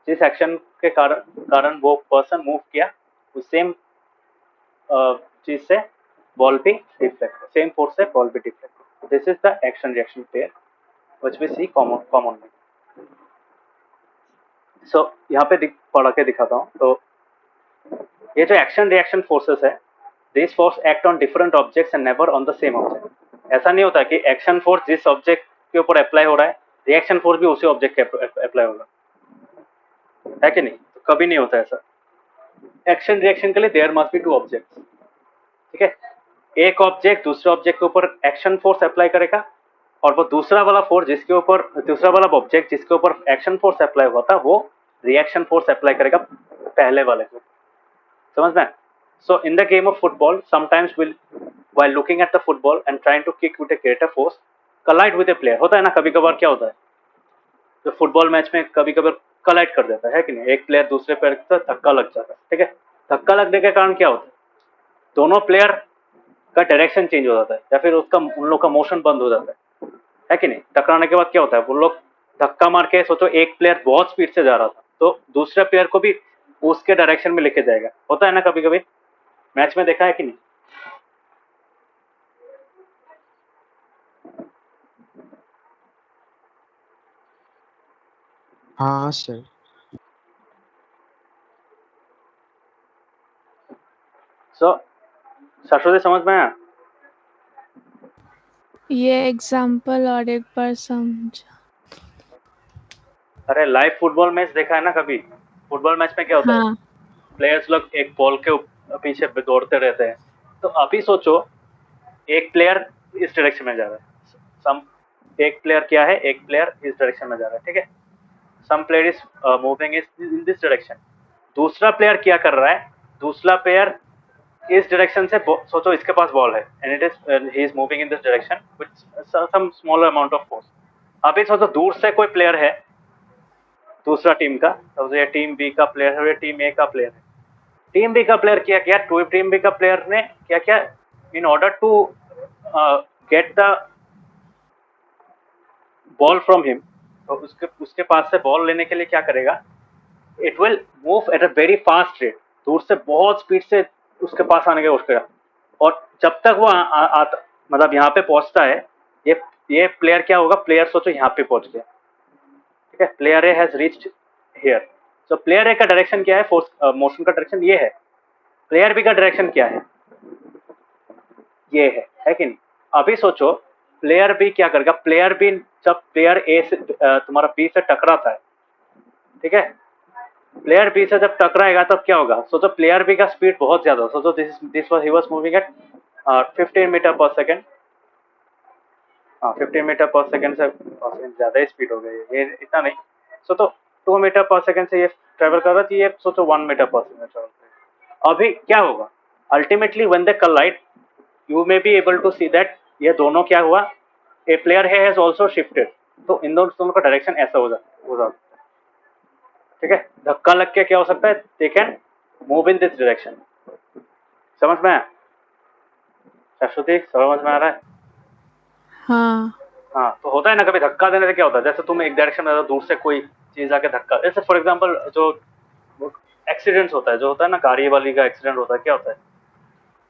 S1: जिस एक्शन के कारण वो पर्सन मूव किया उस सेम चीज से बॉल भी डिफ्लेक्ट, सेम फोर्स से बॉल भी deflect. This is the action reaction pair which we see commonly. So यहाँ पे पढ़ के दिखाता हूँ। तो ये जो एक्शन रिएक्शन फोर्सेस है, this force act on different objects and never on the same object. ऐसा नहीं होता कि एक्शन फोर्स जिस ऑब्जेक्ट के ऊपर अप्लाई हो रहा है, रिएक्शन फोर्स भी उसी ऑब्जेक्ट के अप्लाई होगा, है कि नहीं? तो कभी नहीं होता ऐसा। एक्शन रिएक्शन के लिए there must be two objects, ठीक है? एक ऑब्जेक्ट दूसरे ऑब्जेक्ट के ऊपर एक्शन फोर्स अप्लाई करेगा, और वो दूसरा वाला फोर्स जिसके ऊपर, दूसरा वाला ऑब्जेक्ट जिसके ऊपर एक्शन फोर्स अप्लाई हुआ था, वो रिएक्शन फोर्स अप्लाई करेगा पहले वाले को। समझ में? So in the game of football, sometimes will while looking at the football and trying to kick with a greater force collide with a player। होता है ना, कभी कभार क्या होता है, तो फुटबॉल मैच में कभी कभार कलाइड कर देता है कि नहीं, एक प्लेयर दूसरे प्लेयर के साथ धक्का लग जाता है, ठीक है? धक्का लगने के कारण क्या होता है, दोनों प्लेयर का डायरेक्शन चेंज हो जाता है, या फिर उसका उन लोग का मोशन बंद हो जाता है कि नहीं? टकराने के बाद क्या होता है, वो लोग धक्का मार के, सोचो एक प्लेयर बहुत स्पीड से जा रहा था, तो दूसरे प्लेयर को भी उसके डायरेक्शन में लेके जाएगा। होता है ना कभी कभी, मैच में देखा है कि नहीं?
S3: हाँ सर।
S1: सो सरस्वती समझ में आया?
S2: ये एग्जाम्पल और एक बार समझा।
S1: अरे लाइव फुटबॉल मैच देखा है ना कभी? फुटबॉल मैच में क्या होता है,
S2: हाँ
S1: प्लेयर्स लोग एक बॉल के पीछे दौड़ते रहते हैं। तो अभी सोचो एक प्लेयर इस डायरेक्शन में जा रहा है, सम एक प्लेयर क्या है, एक प्लेयर इस डायरेक्शन में जा रहा है, ठीक है? Some player is moving in this direction. दूसरा प्लेयर क्या कर रहा है, दूसरा प्लेयर इस डायरेक्शन से, सोचो इसके पास बॉल है and it is he is moving in this direction with some small amount of force. अभी सोचो दूर से कोई प्लेयर है दूसरा टीम का, तो ये टीम बी का प्लेयर है, ये टीम ए का प्लेयर है। टीम बी का प्लेयर क्या किया, टीम बी का प्लेयर ने क्या किया, in order to get the ball from him, तो उसके पास से बॉल लेने के लिए क्या करेगा, it will move at a very fast rate, दूर से बहुत स्पीड से उसके पास आने की कोशिश करेगा। और जब तक वो मतलब यहाँ पे पहुंचता है, ये प्लेयर क्या होगा, प्लेयर सोचो यहाँ पे पहुंच गया, ठीक है? Player A has reached here. So player ए का डायरेक्शन क्या है, फोर्स मोशन का डायरेक्शन ये है। प्लेयर बी का डायरेक्शन क्या है, ये है कि नहीं? अभी सोचो प्लेयर बी क्या करेगा, प्लेयर बी जब प्लेयर ए से तुम्हारा बी से टकराता है, ठीक है? प्लेयर बी से जब टकराएगा तब क्या होगा, सोचो प्लेयर बी का स्पीड बहुत ज्यादा, सोचो this was he was moving at 15 meter पर सेकंड। 15 मीटर पर सेकंड से ज्यादा ही स्पीड हो गई है, ये इतना नहीं। सोचो 2 मीटर पर सेकंड से ये ट्रेवल कर रहा है, ये सोचो 1 मीटर पर सेकंड ट्रेवल करेगा। अभी क्या होगा, ultimately when they collide, you may be able to see that ये दोनों क्या हुआ, ए प्लेयर हैज आल्सो शिफ्टेड, तो इन दोनों का डायरेक्शन ऐसा हो जाता है, ठीक है? धक्का लग के क्या हो सकता है, they can move in this direction. समझ में आया सरस्वती, समझ में आ रहा है?
S2: हाँ
S1: हाँ, तो होता है ना कभी धक्का देने से क्या होता है, जैसे तुम एक डायरेक्शन में दूर से कोई चीज आके धक्का, जैसे फॉर एग्जांपल जो एक्सीडेंट्स होता है, जो होता है ना गाड़ी वाली का एक्सीडेंट होता है, क्या होता है,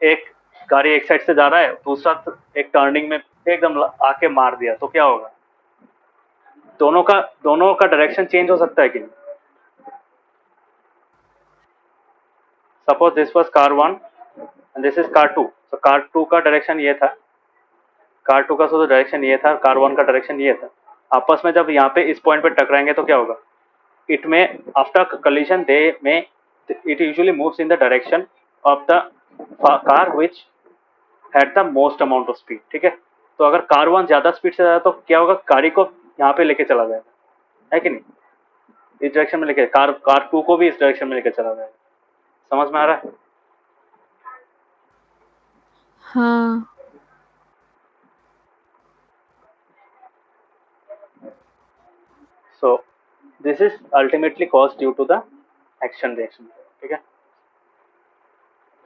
S1: एक गाड़ी एक साइड से जा रहा है, दूसरा एक टर्निंग में एकदम आके मार दिया, तो क्या होगा, दोनों का डायरेक्शन चेंज हो सकता है कि नहीं? Suppose this was car 1 and this is car 2, तो कार 2 का डायरेक्शन ये था, कार 2 का तो डायरेक्शन ये था, कार 1 का डायरेक्शन ये था। आपस में जब यहाँ पे इस पॉइंट पे टकराएंगे तो क्या होगा, इट में after collision they may, it usually moves in the direction of the car which had the most amount of speed, ठीक है? तो अगर कार 1 ज्यादा स्पीड से जाए तो क्या होगा, गाड़ी को यहाँ पे लेके चला जाएगा, है कि नहीं? इस डायरेक्शन में लेके, कार 2 को भी इस डायरेक्शन में लेके चला जाएगा। समझ में आ रहा है?
S2: हाँ
S1: So this is ultimately caused due to the action reaction, ठीक है?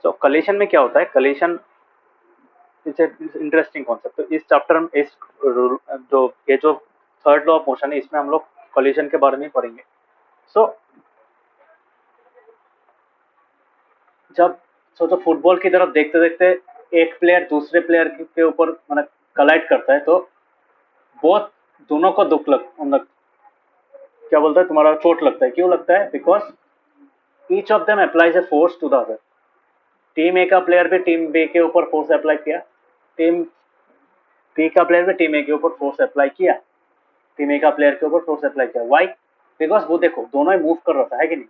S1: So collision में क्या होता है, collision इज इंटरेस्टिंग कॉन्सेप्ट। तो इस चैप्टर में इस जो थर्ड लॉ ऑफ मोशन है, इसमें हम लोग collision के बारे में पढ़ेंगे। सो जब सोचो फुटबॉल की तरफ देखते देखते एक प्लेयर दूसरे प्लेयर के ऊपर मतलब कलाइड करता है, तो बहुत दोनों को दुख मतलब क्या बोलता है, तुम्हारा चोट लगता है। क्यों लगता है? Because each of them applies a force to the other. Team A का प्लेयर भी टीम बी के ऊपर फोर्स अप्लाई किया, टीम बी का प्लेयर भी टीम ए के ऊपर फोर्स अप्लाई किया, टीम ए का प्लेयर के ऊपर फोर्स अप्लाई किया। वाई? बिकॉज वो देखो दोनों ही मूव कर रहा था, है कि नहीं?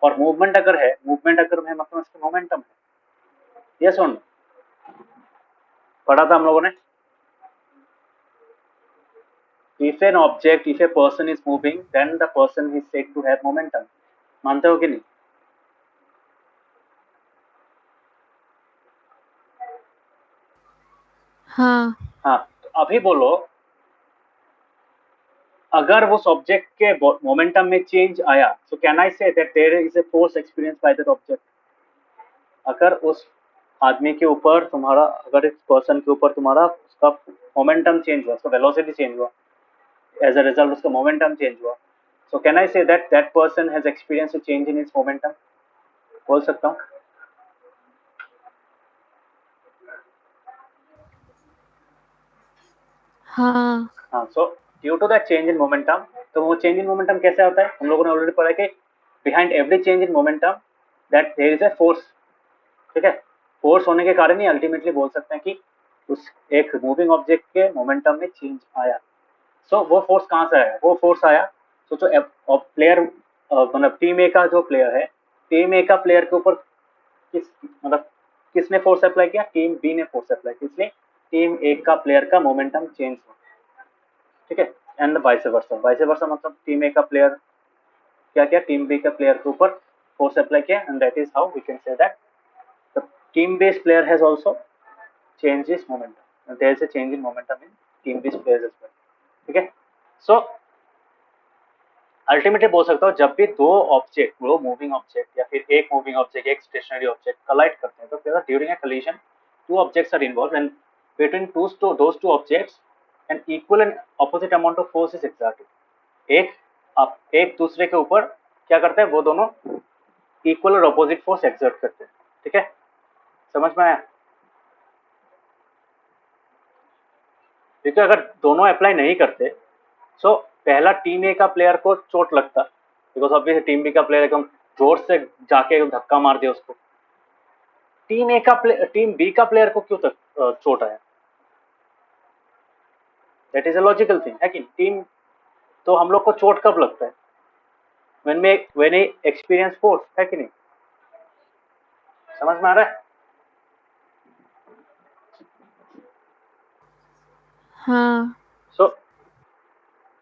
S1: और मूवमेंट अगर है, मूवमेंट अगर है मतलब इसका मोमेंटम है। यस और पढ़ा था हम लोगों ने। If an object, if a person is moving, then the person is said to have momentum. मानते हो कि नहीं?
S2: हाँ
S1: हाँ, तो अभी बोलो, अगर वो ऑब्जेक्ट के मोमेंटम में चेंज आया, so can I say that there is a force experienced by that object? अगर उस आदमी के ऊपर तुम्हारा, अगर इस पर्सन के ऊपर तुम्हारा उसका मोमेंटम चेंज हुआ, उसका वेलोसिटी चेंज हुआ, एज अ रिजल्ट उसका मोमेंटम चेंज हुआ, so can I say that that person has experienced a change in his momentum? बोल सकता हूँ?
S2: हाँ
S1: हाँ, so due to that change in momentum. तो वो चेंज इन मोमेंटम कैसे होता है? हम लोगों ने ऑलरेडी पढ़ा कि behind every change in momentum that there is a force. ठीक है, फोर्स होने के कारण ही अल्टीमेटली बोल सकते हैं कि उस एक मूविंग ऑब्जेक्ट के मोमेंटम में चेंज आया। सो वो फोर्स कहाँ से आया? वो फोर्स आया, सोचो प्लेयर मतलब टीम ए का जो प्लेयर है, टीम ए का प्लेयर के ऊपर किस मतलब किसने फोर्स अप्लाई किया? टीम बी ने फोर्स अप्लाई किया, इसलिए टीम ए का प्लेयर का मोमेंटम चेंज हुआ। ठीक है, and vice versa. Vice versa मतलब टीम ए का प्लेयर क्या किया? टीम बी का प्लेयर के ऊपर फोर्स अप्लाई किया, and that is how we can say that the team based player has also change his momentum, there is a change in momentum in team based players as well. ठीक है, so ultimately बोल सकता हूँ, जब भी दो object, दो moving object या फिर एक मूविंग ऑब्जेक्ट एक स्टेशनरी ऑब्जेक्ट कलाइड करते हैं, तो क्या during a collision two objects are involve, and between those two objects an equal and opposite amount of force is exerted. एक दूसरे के ऊपर क्या करते हैं? वो दोनों इक्वल और अपोजिट फोर्स एक्सर्ट करते हैं। ठीक है, समझ में आया? क्योंकि अगर दोनों अप्लाई नहीं करते, सो पहला टीम ए का प्लेयर को चोट लगता, बिकॉज ऑब्वियसली टीम बी का प्लेयर एकदम जोर से जाके धक्का मार दिया उसको। टीम बी का प्लेयर को क्यों तक चोट आया? That is a logical thing, है कि टीम। तो हम लोग को चोट कब लगता है? व्हेन वी एक्सपीरियंस फोर्स, है कि नहीं? समझ में आ रहा है?
S2: हाँ
S1: सो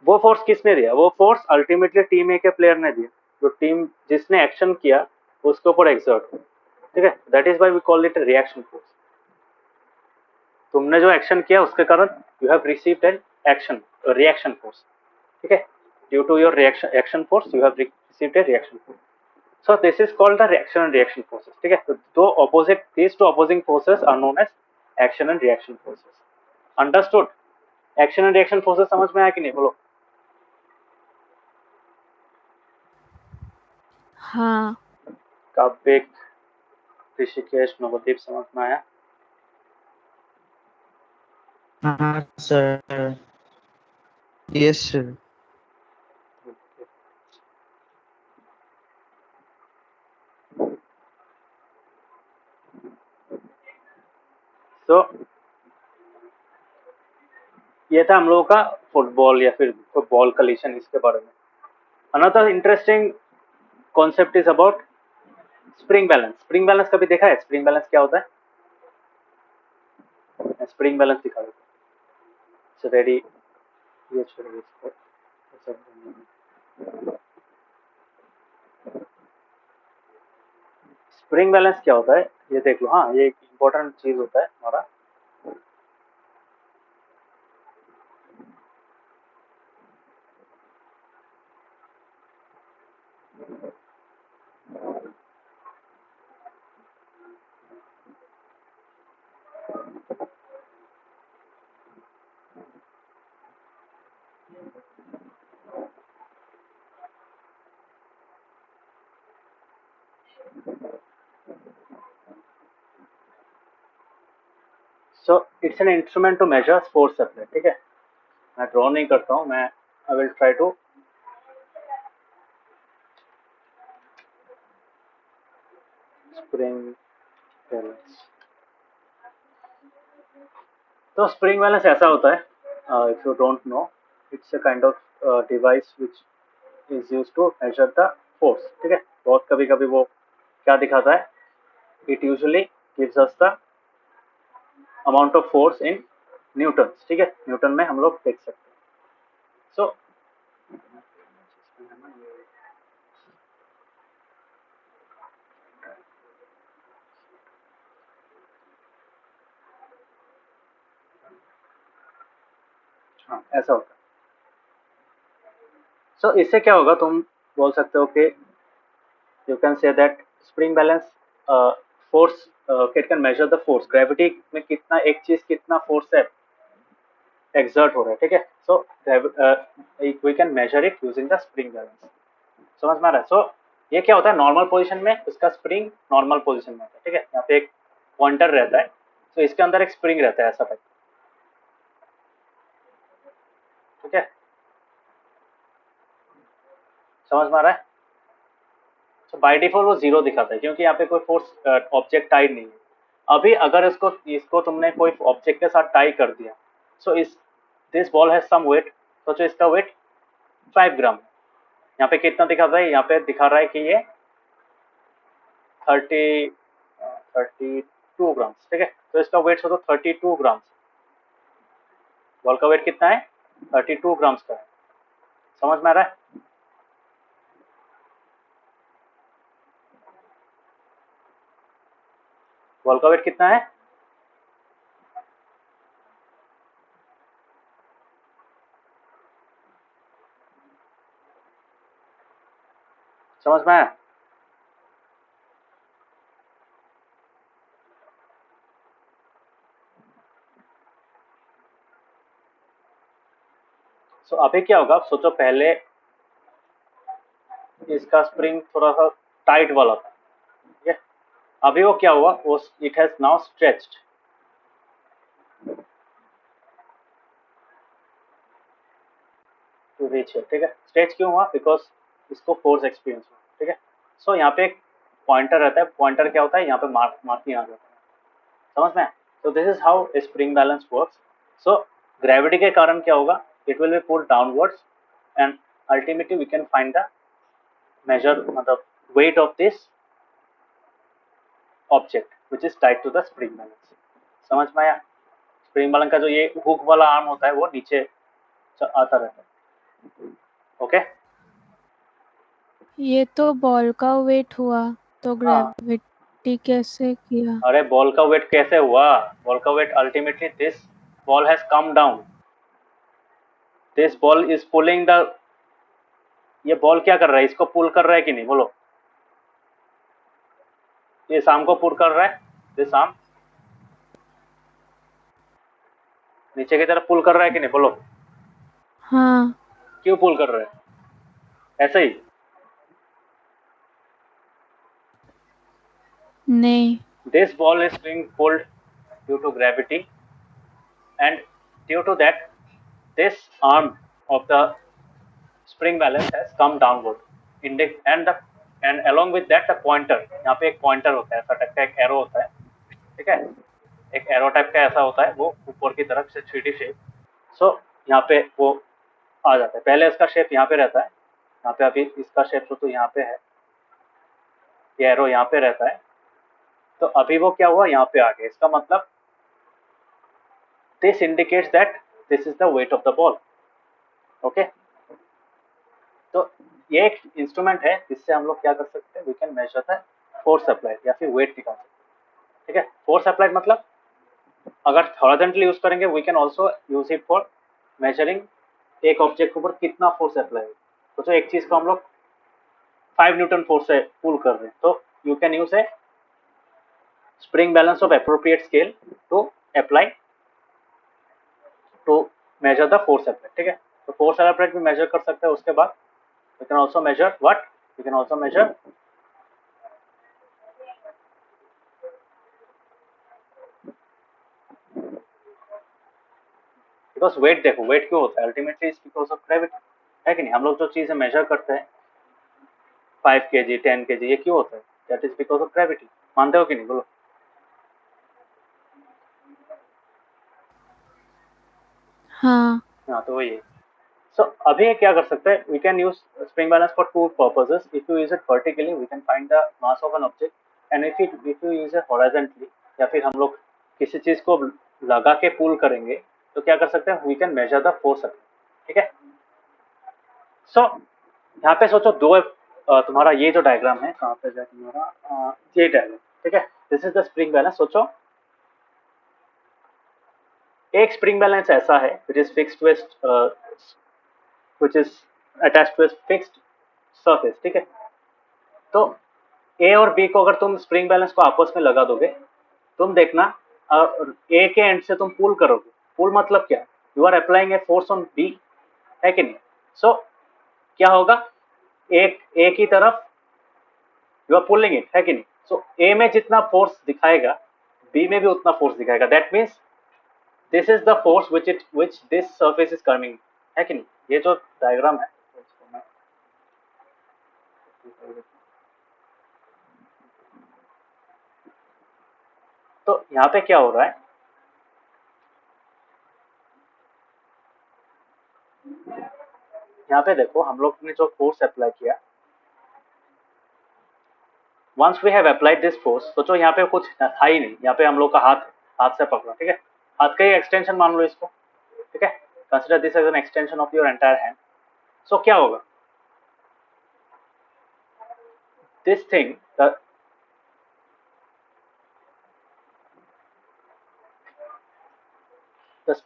S1: वो फोर्स किसने दिया? वो फोर्स अल्टीमेटली टीम ए के प्लेयर ने दिया, जो टीम जिसने एक्शन किया उसके ऊपर एक्सर्ट। ठीक है, that is why we call it reaction force. तुमने जो एक्शन किया उसके कारण you have received an action reaction force. ठीक है, due to your reaction action force you have received a reaction force. So this is called the action and reaction forces. ठीक है, तो these two opposing forces are known as action and reaction forces. Understood? Action and reaction forces समझ में आया कि नहीं? बोलो।
S2: हाँ
S1: काव्यिक, ऋषिकेश, नवदीप समझ में आया?
S3: हाँ सर। Yes sir.
S1: तो ये था हम लोगों का फुटबॉल या फिर बॉल कलीशन, इसके बारे में। Another interesting concept is about spring balance. Spring balance कभी देखा है? स्प्रिंग बैलेंस क्या होता है? स्प्रिंग बैलेंस दिखा देता हूं। रेडी, ये छोड़िए इसको। स्प्रिंग बैलेंस क्या होता है ये देख लो। हाँ, ये एक इंपॉर्टेंट चीज होता है हमारा। So it's an instrument to measure force apply. ठीक है, मैं ड्रॉ नहीं करता हूँ, मैं I will try to spring balance. तो स्प्रिंग बैलेंस ऐसा होता है, if you don't know, it's a kind of device which is used to measure the force. ठीक है, बहुत कभी कभी वो क्या दिखाता है, it usually gives us the amount of force in newton. ठीक है, न्यूटन में हम लोग देख सकते हैं. सो हाँ, ऐसा होता है. सो इससे क्या होगा, तुम बोल सकते हो कि you can say that spring balance force it can measure the force. Gravity में कितना एक चीज कितना फोर्स है एक्सर्ट हो रहा है. ठीक है, so we can measure it using the spring balance. समझ में आ रहा है? सो ये क्या होता है, नॉर्मल पोजीशन में उसका स्प्रिंग नॉर्मल पोजीशन में होता है. ठीक है, यहाँ पे एक पॉइंटर रहता है, तो इसके अंदर एक स्प्रिंग रहता है ऐसा टाइप. ठीक है, समझ में आ रहा है? तो बाय डिफॉल्ट वो जीरो दिखाता है क्योंकि यहाँ पे कोई फोर्स ऑब्जेक्ट टाइड नहीं है. अभी अगर इसको तुमने कोई ऑब्जेक्ट के साथ टाई कर दिया, सो इस this ball has some weight. सोचो इसका वेट 5 ग्राम. यहाँ पे कितना दिखा रहा है, यहाँ पे दिखा रहा है कि ये 32 ग्राम. ठीक है, तो इसका वेट सोचो 32 ग्राम. बॉल का वेट कितना है, 32 ग्राम का है. समझ में आ रहा है? बॉल का वेट कितना है, समझ में आया? सो अभी क्या होगा, सोचो पहले इसका स्प्रिंग थोड़ा सा टाइट वाला था. ठीक है, अभी वो क्या हुआ, वो it has now stretched to reach here. ठीक है, स्ट्रेच क्यों हुआ, बिकॉज इसको फोर्स एक्सपीरियंस हुआ. ठीक है, सो यहाँ पे एक पॉइंटर रहता है. पॉइंटर क्या होता है, यहाँ पे मार्किंग आ जाता है. समझ में? so this is how a spring balance works. so gravity के कारण क्या होगा, it will be pulled downwards and ultimately we can find the measure मतलब weight of this object which is tied to the spring balance. समझ में आया? Spring balance का जो ये हुक वाला आर्म होता है वो नीचे आता रहता है. ओके,
S2: ये तो बॉल का वेट हुआ, तो
S1: हाँ.
S2: ग्रेविटी कैसे किया?
S1: अरे बॉल का वेट कैसे हुआ, बॉल का weight ultimately this ball has come down. This ball is pulling the, ये बॉल क्या कर रहा है, इसको पुल कर रहा है कि नहीं, बोलो. ये शाम को पुल कर रहा है, दिस आर्म नीचे की तरफ पुल कर रहा है कि नहीं, बोलो.
S2: हाँ.
S1: क्यों पुल कर रहा है, ऐसे ही.
S2: नहीं.
S1: This ball is being pulled due to gravity and due to that this arm of the spring balance has come downward. Index and along with that the pointer, यहाँ पे एक पॉइंटर होता है, ऐसा टाइप का एक एरो होता है. ठीक है, एक एरो टाइप का ऐसा होता है, वो ऊपर की तरफ से 3D शेप. सो यहाँ पे वो आ जाता है. पहले इसका शेप यहाँ पे रहता है, यहाँ पे अभी इसका शेप तो यहाँ पे है, ये एरो यहाँ पे रहता है. तो अभी वो क्या हुआ, यहाँ पे आ गया. इसका मतलब this indicates that this is the weight of the ball. Okay, तो ये एक इंस्ट्रूमेंट है जिससे हम लोग क्या कर सकते हैं, we can measure the force apply या फिर वेट निकाल सकते हैं. ठीक है, फोर्स अप्लाई मतलब अगर हॉरिजॉन्टली यूज करेंगे we can also use it for measuring एक ऑब्जेक्ट के ऊपर कितना फोर्स अप्लाई है. तो एक चीज को हम लोग 5 न्यूटन फोर्स से पुल कर रहे हैं, तो you can use a spring balance of appropriate scale to apply to measure the force apply. ठीक है, तो फोर्स अप्लाई भी मेजर कर सकते हैं. उसके बाद we can also measure what, we can also measure because weight देखो, वेट क्यों होता है ultimately is because of gravity, है कि नहीं। हम लोग जो चीजें मेजर करते हैं 5 kg 10 kg, ये क्यों होता है? That is because of gravity. मानते हो कि नहीं, बोलो।
S2: हाँ।
S1: हाँ, तो वही है। सो अभी क्या कर सकते हैं, we can use spring balance for two purposes. If you use it vertically we can find the mass of an object, and if you use it horizontally, या फिर हम लोग किसी चीज को लगा के पुल करेंगे तो क्या कर सकते हैं, we can measure the force. ठीक है। सो यहाँ पे सोचो दो तुम्हारा ये जो डायग्राम है, कहाँ पे जाए तुम्हारा, ये डायग्राम, ठीक है। This is the spring balance. सोचो एक स्प्रिंग बैलेंस ऐसा है which is fixed which is attached to fixed surface, ठीक है। तो ए और बी को अगर तुम स्प्रिंग बैलेंस को आपस में लगा दोगे, तुम देखना ए के एंड से तुम पुल करोगे। पुल मतलब क्या, you are applying a force on B, है कि नहीं। सो क्या होगा, एक ए की तरफ यू आर पुलिंग इट, है कि नहीं। सो ए में जितना फोर्स दिखाएगा बी में भी उतना फोर्स दिखाएगा। That means this is the force which this surface is coming, है कि नहीं। ये जो डायग्राम है, तो यहाँ पे क्या हो रहा है, यहाँ पे देखो हम लोग ने जो फोर्स अप्लाई किया, once we have applied this force, सोचो यहाँ पे कुछ था ही नहीं, यहाँ पे हम लोग का हाथ से पकड़ा, ठीक है। हाथ का ही एक्सटेंशन मान लो इसको, ठीक है। Consider this as an extension of your entire hand. So क्या होगा, this thing the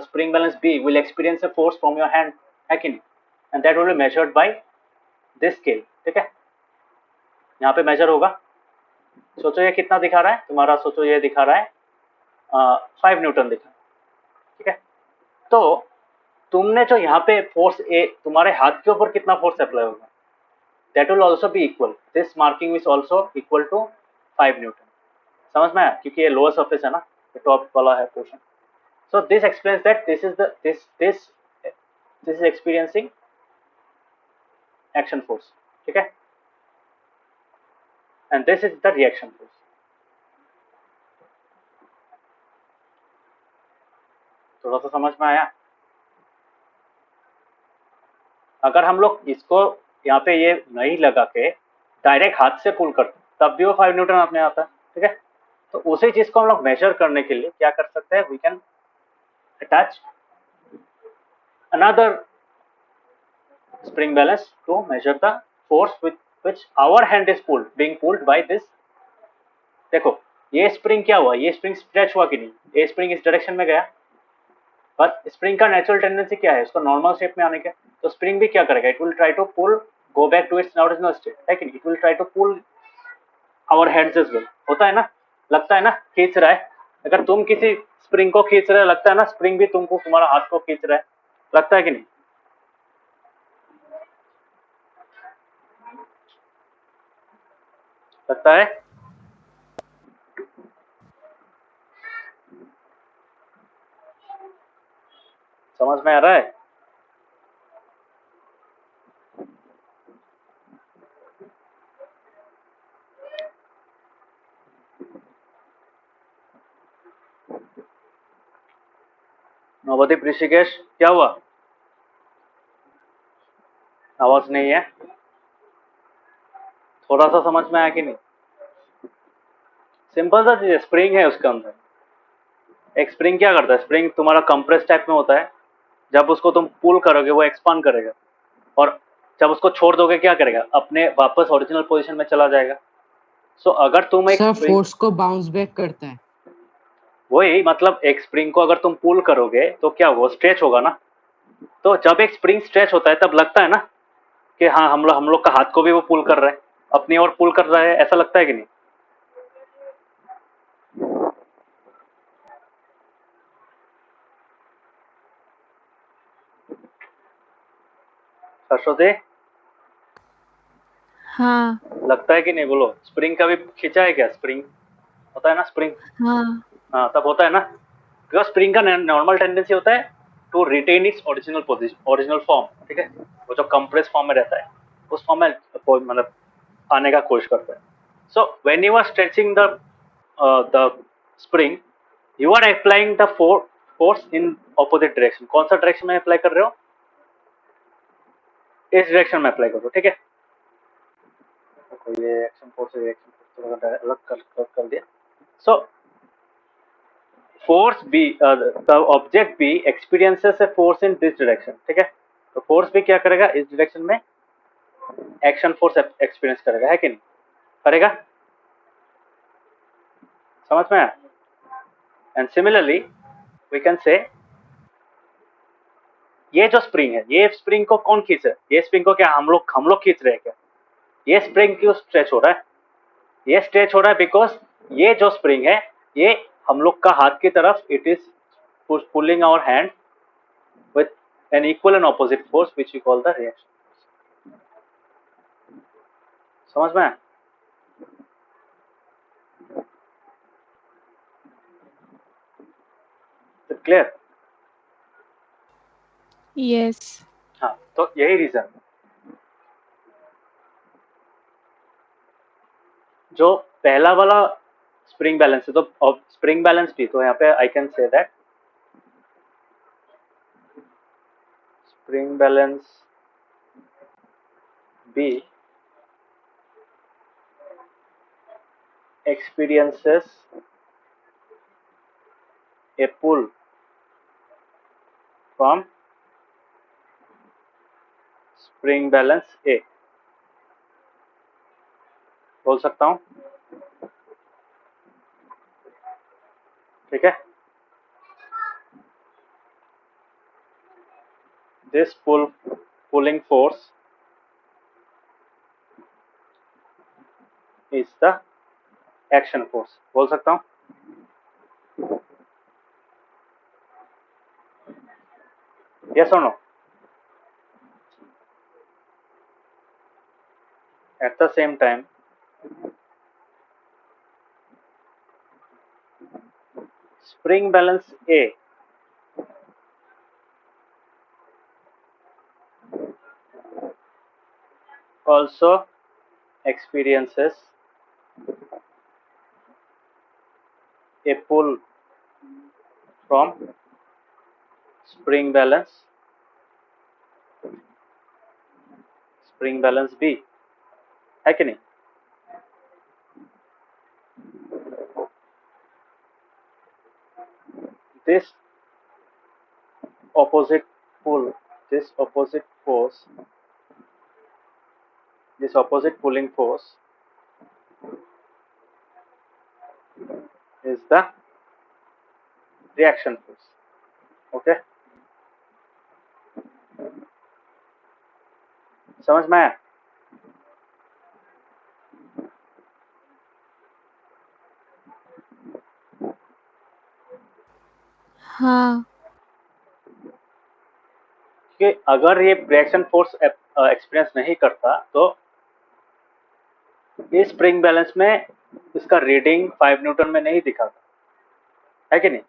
S1: spring balance B will experience a force from your hand, है कि नहीं, and that will be measured by this scale, ठीक है। यहाँ पे major होगा। सोचो ये कितना दिखा रहा है तुम्हारा, सोचो ये दिखा रहा है 5 न्यूटन दिखा, ठीक है। तो तुमने जो यहाँ पे फोर्स ए, तुम्हारे हाथ के ऊपर कितना फोर्स अप्लाई होगा, that will also be equal, this marking is also equal to 5 newton. समझ में आया, क्योंकि ये लोअर सरफेस है ना, ये टॉप वाला है portion. So this explains that this is experiencing action force, ठीक है, and this is the reaction force। थोड़ा सा समझ में आया। अगर हम लोग इसको यहाँ पे ये नहीं लगा के डायरेक्ट हाथ से पुल करते तब भी वो 5 न्यूटन अपने आता है, ठीक है। तो उसी चीज को हम लोग मेजर करने के लिए क्या कर सकते हैं, we can attach another spring balance to measure the force with which our hand is being pulled by this। देखो ये स्प्रिंग क्या हुआ, ये स्प्रिंग स्ट्रेच हुआ कि नहीं, ये स्प्रिंग इस डायरेक्शन में गया, पर स्प्रिंग का नेचुरल टेंडेंसी क्या है, उसको नॉर्मल शेप में आने का। तो स्प्रिंग भी क्या करेगा, it will try to pull go back to its original state, है कि नहीं। It will try to pull our hands as well. होता है ना, लगता है ना खींच रहा है। अगर तुम किसी स्प्रिंग को खींच रहे हो, लगता है ना स्प्रिंग भी तुमको तुम्हारा हाथ को खींच रहा है, लगता है कि नहीं। लगता है। समझ में आ रहा है। नवदीप ऋषिकेश क्या हुआ, आवाज नहीं है। थोड़ा सा समझ में आया कि नहीं। सिंपल सा चीज है, स्प्रिंग है उसके अंदर। एक स्प्रिंग क्या करता है, स्प्रिंग तुम्हारा कंप्रेस टाइप में होता है। जब उसको तुम पुल करोगे वो एक्सपांड करेगा, और जब उसको छोड़ दोगे क्या करेगा, अपने वापस ओरिजिनल पोजीशन में चला जाएगा। सो अगर तुम एक
S4: फोर्स को बाउंस बैक करता है।
S1: वही मतलब एक स्प्रिंग को अगर तुम पुल करोगे तो क्या वो स्ट्रेच होगा ना। तो जब एक स्प्रिंग स्ट्रेच होता है तब लगता है ना कि हाँ हम लोग का हाथ को भी वो पुल कर रहा है, अपनी ओर पुल कर रहा है, ऐसा लगता है कि नहीं। सरस्वती
S2: हाँ।
S1: लगता है कि नहीं, बोलो। स्प्रिंग का भी खींचा है क्या, स्प्रिंग होता है ना स्प्रिंग।
S2: हाँ।
S1: हाँ तब होता है ना, बिकॉज स्प्रिंग का नॉर्मल टेंडेंसी होता है to retain its original position, original form, ठीक है, वो जो कंप्रेस फॉर्म में रहता है उस फॉर्म में मतलब आने का कोशिश करता है. So when you are stretching the spring, you are applying the force in opposite direction. कौन सा डायरेक्शन में अप्लाई कर रहे हो? इस डायरेक्शन में अप्लाई करो, ठीक है. तो ये एक्शन फोर्स रिएक्शन फोर्स अलग कर दिया. सो force B, the object B experiences a force in this direction, ठीक है. तो फोर्स भी क्या करेगा? इस डायरेक्शन में एक्शन फोर्स एक्सपीरियंस करेगा, है कि नहीं? करेगा. समझ में आया? एंड सिमिलरली वी कैन से ये जो स्प्रिंग है, ये स्प्रिंग को कौन खींच रहा है? ये स्प्रिंग को क्या हम लोग खींच रहे हैं क्या? ये स्प्रिंग क्यों स्ट्रेच हो रहा है? ये स्ट्रेच हो रहा है बिकॉज ये जो स्प्रिंग है ये हम लोग का हाथ की तरफ, it is pulling our hand with an equal and opposite force which we call the reaction force. समझ में आया? तो क्लियर?
S2: Yes.
S1: हाँ, तो यही रीजन जो पहला वाला स्प्रिंग बैलेंस है, तो स्प्रिंग बैलेंस भी, तो यहाँ पे I can say that spring balance B experiences a pull from spring balance A. बोल सकता हूँ, ठीक है. This pulling force is the action force. बोल सकता हूँ. Yes or no? At the same time, spring balance A also experiences a pull from spring balance B, है कि नहीं? This opposite pull, this opposite force, this opposite pulling force is the reaction force. Okay? समझ में आया?
S2: हाँ.
S1: कि अगर ये रिएक्शन फोर्स एक्सपीरियंस नहीं करता तो इस स्प्रिंग बैलेंस में इसका रीडिंग 5 न्यूटन में नहीं दिखाता, है कि नहीं?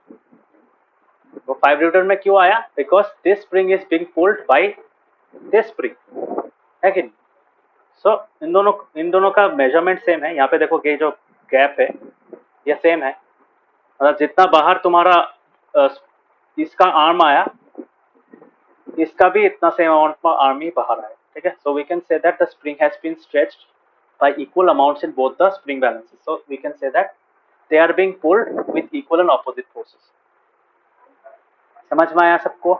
S1: वो 5 न्यूटन में क्यों आया? Because this spring is being pulled by this spring, है कि नहीं? सो इन दोनों का मेजरमेंट सेम है. यहाँ पे देखो कि जो गैप है ये सेम है, मतलब जितना बाहर तुम्हारा इसका आर्म आया, इसका भी इतना सेम अमाउंट में आर्म ही बाहर आया, ठीक है. So we can say that the spring has been stretched by equal amounts in both the spring balances. So we can say that they are being pulled with equal and opposite forces. समझ में आया सबको?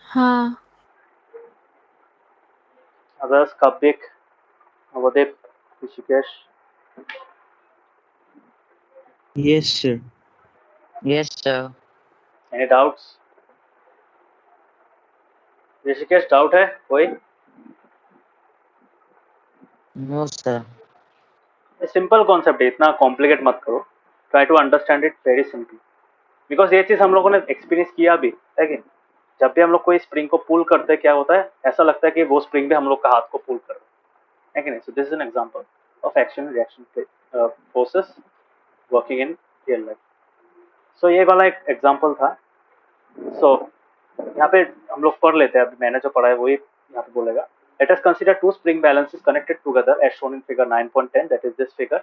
S2: हाँ.
S1: Others, Kabik, Avadip, Rishikesh.
S3: Yes, sir.
S5: Yes, sir.
S1: Any doubts? Rishikesh doubt है कोई?
S5: No, sir.
S1: Simple concept है, इतना complicate मत करो. Try to understand it very simply, because ये चीज हम लोगों ने एक्सपीरियंस किया भी है कि जब भी हम लोग कोई स्प्रिंग को पुल करते हैं क्या होता है, ऐसा लगता है कि वो स्प्रिंग भी हम लोग का हाथ को पुल कर रहा है कि नहीं. So this is an example of action reaction forces working in real life. So ये वाला एक एग्जांपल था. सो यहाँ पे हम लोग पढ़ लेते हैं. अभी मैंने जो पढ़ा है वही यहाँ पे बोलेगा. Let us consider two spring balances connected together as shown in figure 9.10, that is this figure.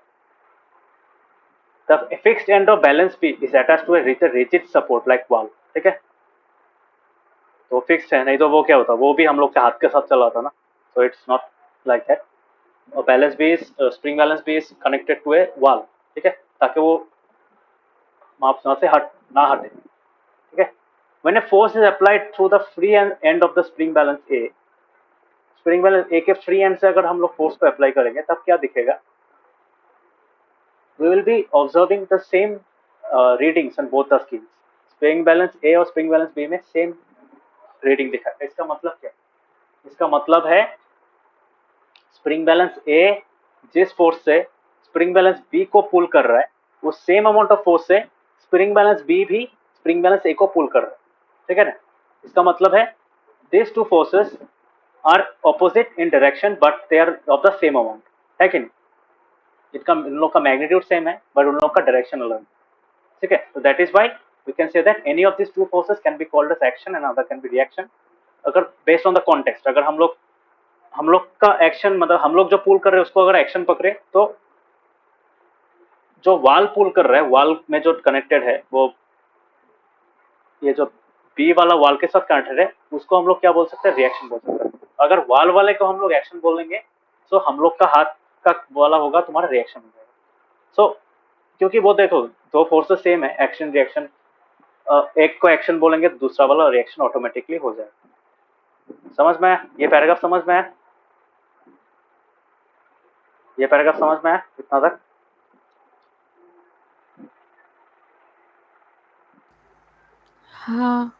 S1: The fixed end of balance B is attached to a rigid support like wall. ठीक है, तो फिक्स्ड है, नहीं तो वो क्या होता, वो भी हम लोग के हाथ के साथ चला था ना. So it's not like that. और balance B is spring balance B is connected to a wall. ठीक है, ताकि वो माप से ना हटे. ठीक है. When a force is applied through the free end of the spring balance A, spring balance A के फ्री एंड से अगर हम लोग फोर्स को अप्लाई करेंगे तब क्या दिखेगा, we will be observing the same readings on both the schemes. Spring balance A और स्प्रिंग बैलेंस बी में सेम रीडिंग दिखा है. इसका मतलब क्या, इसका मतलब है स्प्रिंग बैलेंस ए जिस फोर्स से स्प्रिंग बैलेंस बी को पुल कर रहा है उस सेम अमाउंट ऑफ फोर्स से स्प्रिंग बैलेंस बी भी स्प्रिंग बैलेंस ए को पुल कर रहा है. ठीक है ना. इसका मतलब है this two forces are opposite in direction but they are of the same amount. है कि नहीं. इनका इन लोग का मैग्नीट्यूड सेम है बट उन लोग का डायरेक्शन अलग. ठीक है. so that is why we can say that any of these two forces can be called as action and other can be reaction. अगर based on the context, अगर हम लोग का एक्शन मतलब हम लोग जो पुल कर रहे हैं उसको अगर एक्शन पकड़े तो जो वाल पुल कर रहा है, वाल में जो कनेक्टेड है वो ये जो बी वाला वाल के साथ कनेक्टेड है उसको हम लोग क्या बोल सकते हैं, रिएक्शन बोल सकते हैं. अगर वाल वाले को हम लोग एक्शन बोलेंगे तो हम लोग का हाथ का वाला होगा तुम्हारा रिएक्शन हो जाएगा. सो क्योंकि वो देखो दो फोर्सेस सेम है, एक्शन रिएक्शन, एक को एक्शन बोलेंगे दूसरा वाला रिएक्शन ऑटोमेटिकली हो जाएगा. समझ में आया ये पैराग्राफ, समझ में आया ये पैराग्राफ, समझ में आया इतना तक.
S2: हाँ.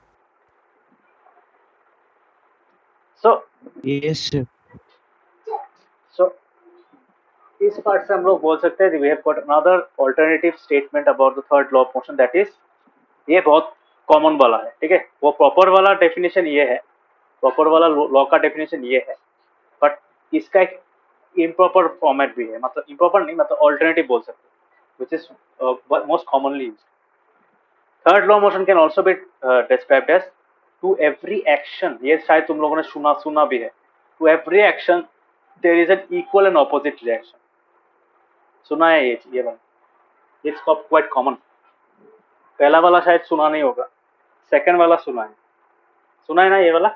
S1: So
S3: Yes, sir.
S1: इस पार्ट से हम लोग बोल सकते हैं we have got another alternative statement about the third law of motion, that is ये बहुत कॉमन वाला है. ठीक है, वो प्रॉपर वाला डेफिनेशन ये है, प्रॉपर वाला लॉ का डेफिनेशन ये है, बट इसका एक इम्प्रॉपर फॉर्मेट भी है, मतलब इम्प्रॉपर नहीं मतलब अल्टरनेटिव बोल सकते हैं, which is most commonly used. Third law of motion can also be described as to every action, ये शायद तुम लोगों ने सुना भी है, to every action there is an equal and opposite reaction. सुना है ये वाला, इट्स क्वाइट कॉमन. पहला वाला शायद सुना नहीं होगा, सेकंड वाला सुना है ना ये वाला.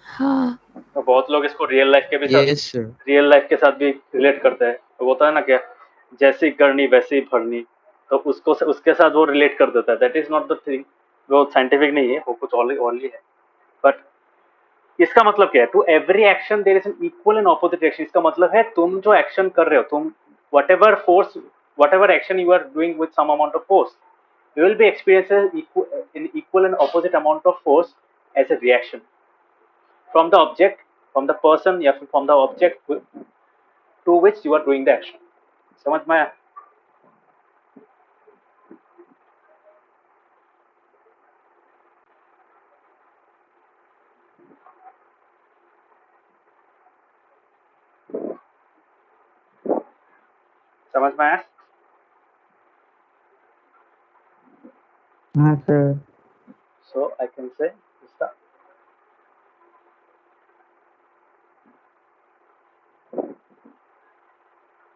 S2: हाँ.
S1: तो बहुत लोग इसको रियल लाइफ के भी साथ
S3: Yes, sir.
S1: रियल लाइफ के साथ भी रिलेट करते हैं. तो होता है ना क्या, जैसी करनी वैसी भरनी, तो उसको उसके साथ वो रिलेट कर देता है. That is not the thing, वो साइंटिफिक नहीं है, वो कुछ और है. बट इसका मतलब क्या है, to every action there is an equal and opposite action. इसका मतलब है तुम जो एक्शन कर रहे हो, तुम whatever action you are doing with some amount of force, you will be experiencing an equal and opposite amount of force as a reaction from the object, from the person या फिर from the object to which you are doing the action. समझ में आया. समझ में आया.
S5: हाँ sir.
S1: So I can say is the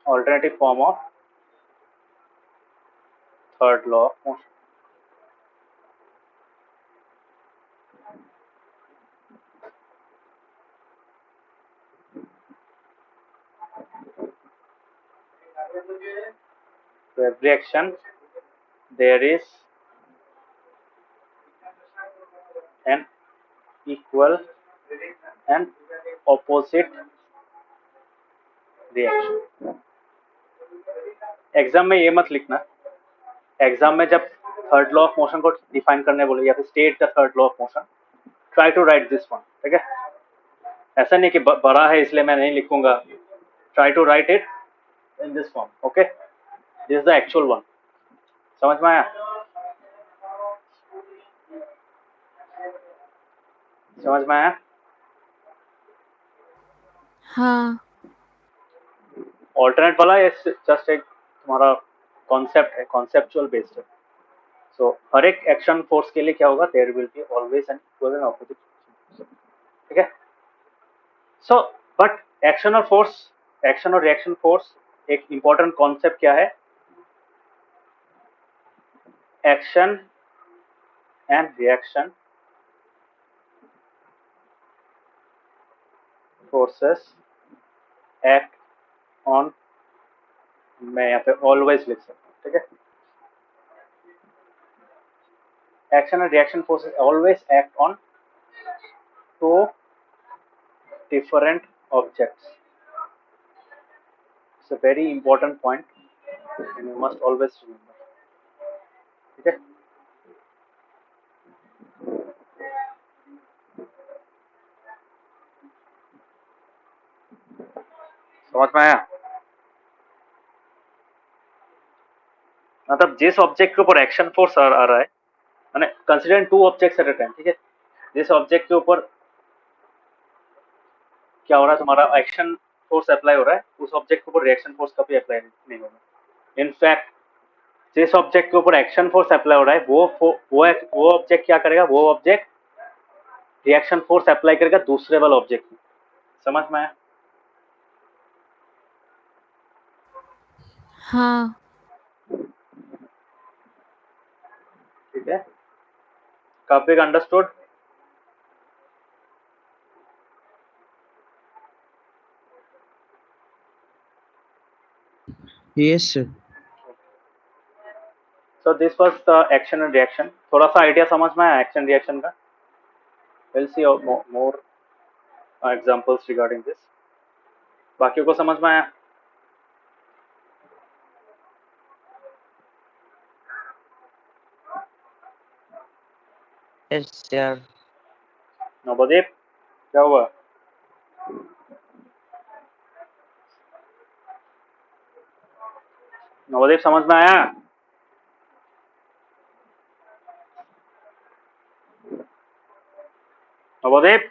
S1: alternative form of third law of motion. So every action there is an equal and opposite reaction. Exam में ये मत लिखना, एग्जाम में जब थर्ड लॉ ऑफ मोशन को डिफाइन करने बोले या फिर state the third law of motion, try to write this one. ठीक है, ऐसा नहीं कि बड़ा है इसलिए मैं नहीं लिखूंगा. Try to write it in this form. Okay, this is the actual one. समझ में आया. समझ में आया?
S2: हाँ
S1: ऑल्टरनेट वाला ये जस्ट एक तुम्हारा कॉन्सेप्ट है, कॉन्सेप्चुअल बेस्ड है। सो हर एक एक्शन फोर्स के लिए क्या होगा, there will be always an equal and opposite, ठीक है। सो बट एक्शन और रिएक्शन फोर्स, एक इंपॉर्टेंट कॉन्सेप्ट क्या है, action and reaction forces act on, मैं यहाँ पे ऑलवेज लिख सकता हूँ, ठीक है। Action and reaction forces always act on two different objects. It's a very important point and you must always remember. ठीक है। समझ में आया? मतलब जिस ऑब्जेक्ट के ऊपर एक्शन फोर्स आ रहा है, मैंने consider two objects at a time, ठीक है। जिस ऑब्जेक्ट के ऊपर क्या हो रहा है, तुम्हारा एक्शन फोर्स अप्लाई हो रहा है, उस ऑब्जेक्ट के ऊपर रिएक्शन फोर्स कभी अप्लाई नहीं होगा। इनफैक्ट जिस ऑब्जेक्ट के ऊपर एक्शन फोर्स अप्लाई हो रहा है, वो ऑब्जेक्ट क्या करेगा, वो ऑब्जेक्ट रिएक्शन फोर्स अप्लाई करेगा दूसरे वाले ऑब्जेक्ट में। समझ में आया?
S2: हाँ
S1: ठीक है। काफी understood?
S3: Yes, sir.
S1: So this was the action and reaction. थोड़ा सा आइडिया समझ में आया एक्शन रिएक्शन का? We'll see more examples regarding this. बाकियों को समझ में आया?
S3: Yes, sir.
S1: नवदीप क्या हुआ? नवदीप समझ में आया? नवदीप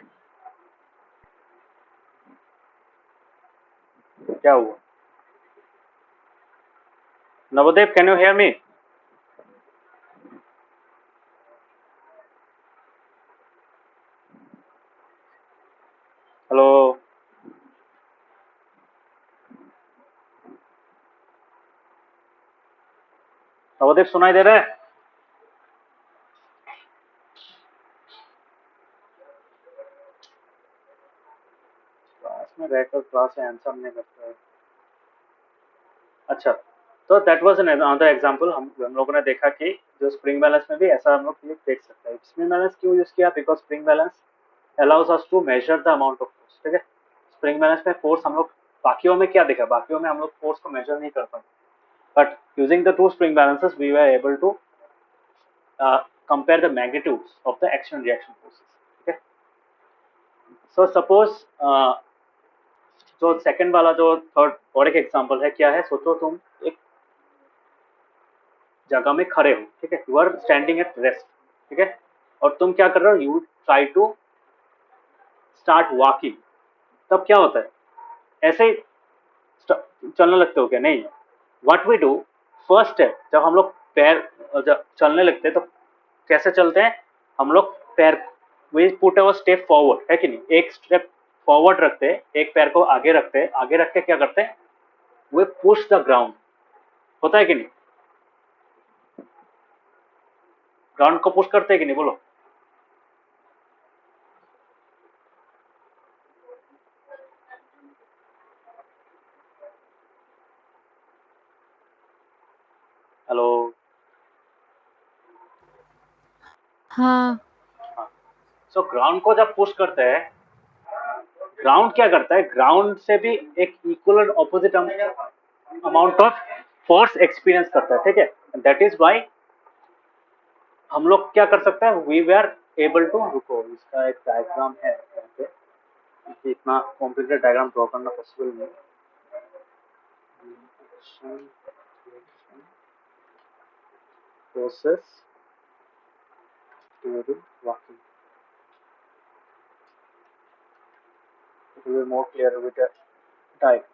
S1: क्या हुआ? Navdeep can you hear me? Hello Navdeep, सुनाई दे रहा है? क्लास में रहकर क्लास में आंसर नहीं करता है। अच्छा, तो दैट वाज अनदर एग्जांपल। हम लोगों ने देखा कि जो स्प्रिंग बैलेंस में भी ऐसा हम लोग देख सकते हैं। स्प्रिंग बैलेंस क्यों यूज किया? Because spring balance allows us to measure the amount of force, ठीक है। स्प्रिंग बैलेंस में फोर्स हम लोग बाकियों में क्या देखा, बाकियों में हम लोग फोर्स को मेजर नहीं कर पाए, but using the two spring balances we were able to compare the magnitudes of the action reaction forces, ठीक है। सो सपोज जो सेकंड वाला जो थर्ड और एक एग्जांपल है, क्या है, सोचो तुम एक जगह में खड़े हो, ठीक है, you are standing at rest, ठीक है, और तुम क्या कर रहे हो, you try to start walking. तब क्या होता है, ऐसे ही चलने लगते हो क्या? नहीं। What we do, first step, जब हम लोग पैर जब चलने लगते हैं तो कैसे चलते हैं हम लोग? पैर, we put our step forward, है कि नहीं? एक स्टेप फॉरवर्ड रखते हैं, एक पैर को आगे रखते हैं, आगे रख के क्या करते हैं, वे पुश द ग्राउंड, होता है कि नहीं? ग्राउंड को पुश करते हैं कि नहीं, बोलो। हेलो।
S2: हाँ
S1: सो ग्राउंड को जब पुश करते हैं, ग्राउंड क्या करता है, ग्राउंड से भी एक equal and opposite amount of force experience करता है, ठीक है। दैट इज वाई हम लोग क्या कर सकते हैं, वी वर एबल टू, रुको इसका एक डायग्राम है यहाँ पे, क्योंकि इतना कॉम्प्लिकेटेड डायग्राम ड्रॉ करना पॉसिबल नहीं। Process during walking, will be more clear with the type.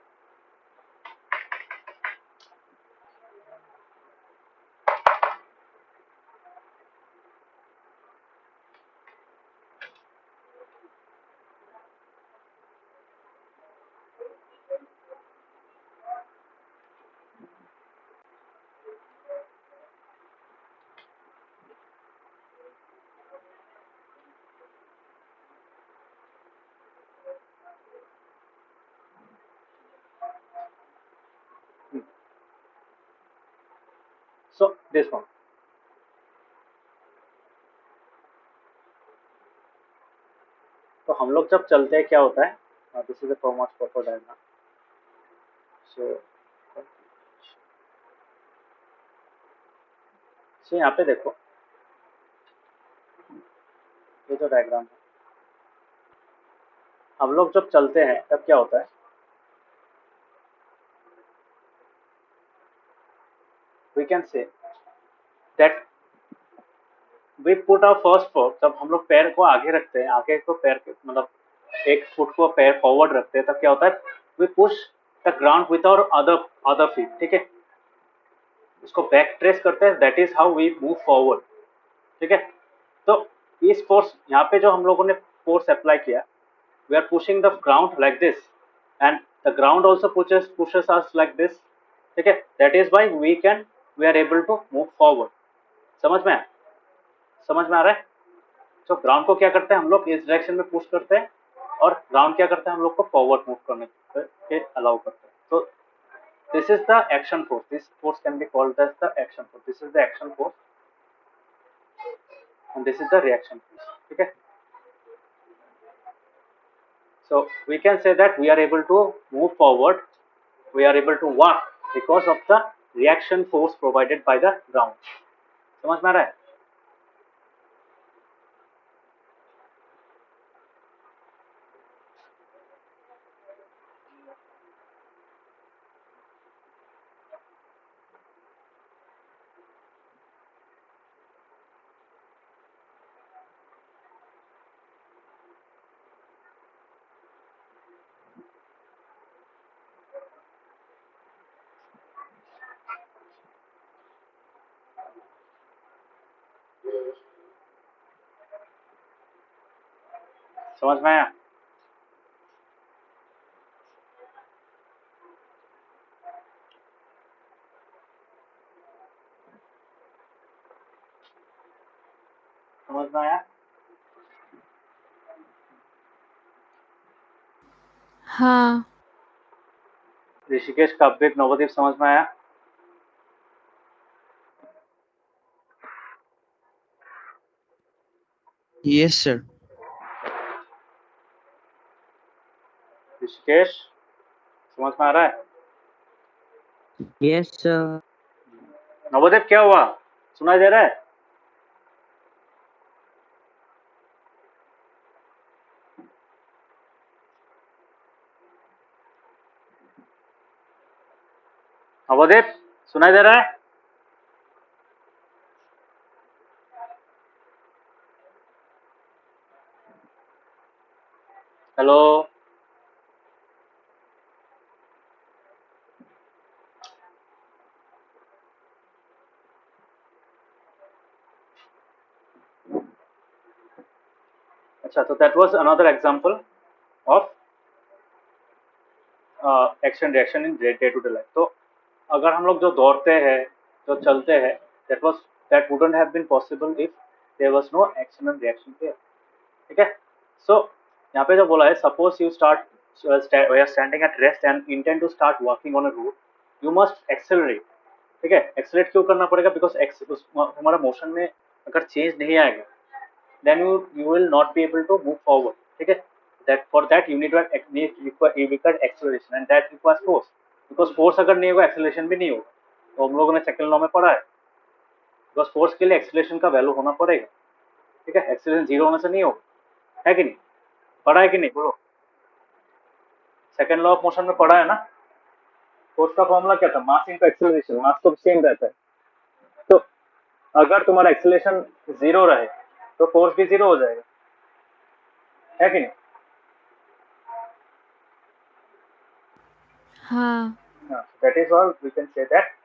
S1: So this one. तो हम लोग जब चलते हैं क्या होता है, this is a forms proper diagram. So यहाँ पे देखो, ये जो डायग्राम है, हम लोग जब चलते हैं तब क्या होता है, we can say that we put our first foot. जब हम लोग पैर को आगे रखते हैं, आगे को पैर के मतलब एक फुट को पैर फॉरवर्ड रखते हैं, तब क्या होता है, we push the ground with our other feet. ठीक है, इसको बैक ट्रेस करते हैं, that is how we move forward. ठीक है, तो इस फोर्स यहाँ पे जो हम लोगों ने फोर्स अप्लाई किया, we are pushing the ground like this and the ground also pushes us like this. ठीक है, that is why we are able to move forward. समझ में आ रहा है. तो ग्राउंड को क्या करते हैं हम लोग, इस डायरेक्शन में पुश करते हैं, और ग्राउंड क्या करते हैं हम लोग को फॉरवर्ड मूव करने के अलाउ करते हैं. तो this is the action force. This force can be called as the action force. This is the action force and this is the reaction force. ठीक है, so we can say that we are able to move forward, we are able to walk because of the reaction force provided by the ground. समझ में आ रहा है. समझ में आया. समझ में आया.
S2: हाँ.
S1: ऋषिकेश, काव्य, नवदीप, समझ में आया.
S3: Yes, sir.
S1: ऋषिकेश, समझ में आ रहा है.
S5: Yes, sir.
S1: नवदीप, क्या हुआ, सुनाई दे रहा है. नवदीप, सुनाई दे रहा है. हेलो. अच्छा, तो that was another example of action reaction in day to day life. तो अगर हम लोग जो दौड़ते हैं, जो चलते हैं, that wouldn't have been possible if there was no action and reaction there. ठीक है, सो यहाँ पे जो बोला है, suppose you we are standing at rest and intend to start walking on a route, you must accelerate. ठीक है, accelerate क्यों करना पड़ेगा, बिकॉज हमारा मोशन में अगर चेंज नहीं आएगा, then you will not be able to move forward. ठीक है, that for that you need acceleration and that requires force, because force अगर नहीं होगा acceleration भी नहीं होगा. तो हम लोगों ने सेकंड लॉ में पढ़ा है, because force के लिए acceleration का वैल्यू होना पड़ेगा. ठीक है, acceleration जीरो होने से नहीं होगा, है कि नहीं, पढ़ा है कि नहीं, बोलो. सेकंड लॉ ऑफ मोशन में पढ़ा है ना. फोर्स का फॉर्मूला क्या था, मास इनटू एक्सेलरेशन. मास तो सेम रहता है, तो अगर तुम्हारा एक्सेलरेशन जीरो रहे तो फोर्स भी जीरो हो जाएगा, है कि नहीं.
S2: हाँ
S1: that is all we can say that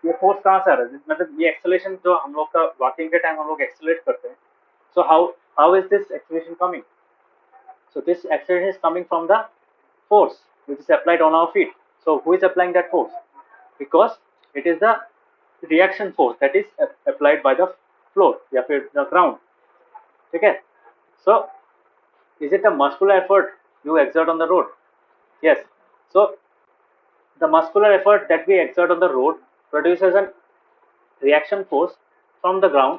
S1: ये फोर्स कहाँ से आ रहा है, मतलब ये एक्सेलरेशन जो हम लोग का वॉकिंग के टाइम हम लोग एक्सेलरेट करते हैं, so how is this acceleration coming? So this acceleration is coming from the force which is applied on our feet. So who is applying that force? Because it is the reaction force that is applied by the floor या फिर the ground. ठीक है? So is it a muscular effort you exert on the road? Yes. So the muscular effort that we exert on the road produces a reaction force from the ground,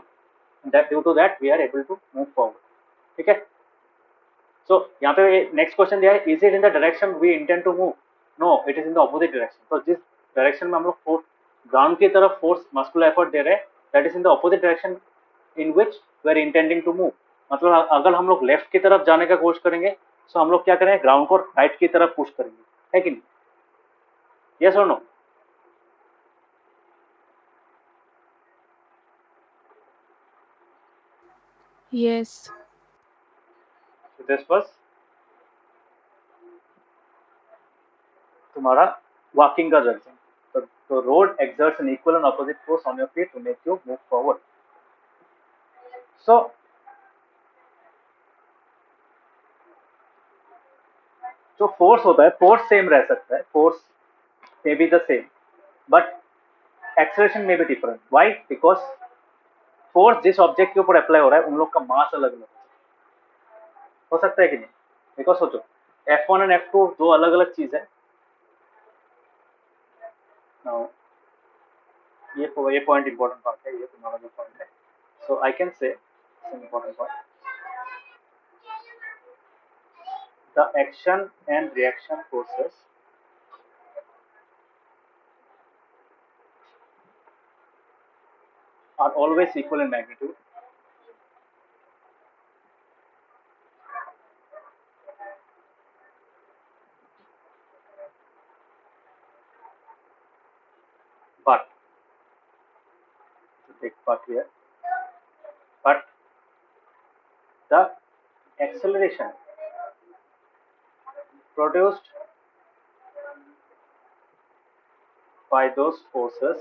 S1: and that due to that we are able to move forward. ठीक है? So यहाँ पे next question दिया है, is it in the direction we intend to move? No, it is in the opposite direction. तो जिस direction में हम लोग फोर्स ग्राउंड की तरफ फोर्स मस्कुलर एफर्ट दे रहे हैं, that is in the opposite direction in which we are intending to move. मतलब अगर हम लोग लेफ्ट की तरफ जाने का कोशिश करेंगे तो हम लोग क्या करेंगे, ग्राउंड को राइट की तरफ पुश करेंगे, है कि नहीं? यस और नो?
S2: यस.
S1: दिस वाज तुम्हारा वॉकिंग का डायरेक्शन. तो road exerts an equal and opposite force on your feet to make you move forward. So जो फोर्स होता है, फोर्स सेम रह सकता है, force may be the same, but acceleration में भी डिफरेंट. व्हाई? बिकॉज फोर्स जिस ऑब्जेक्ट के ऊपर अप्लाई हो रहा है उन लोग का मास अलग अलग हो सकता है कि नहीं? बिकॉज सोचो F1 एंड F2 दो अलग अलग चीज है. Now, ये पॉइंट इंपॉर्टेंट पार्ट है, ये तुम्हारा जो पॉइंट है. So I can say important point, the action and reaction forces are always equal in magnitude, but to take part here, but the acceleration produced by those forces,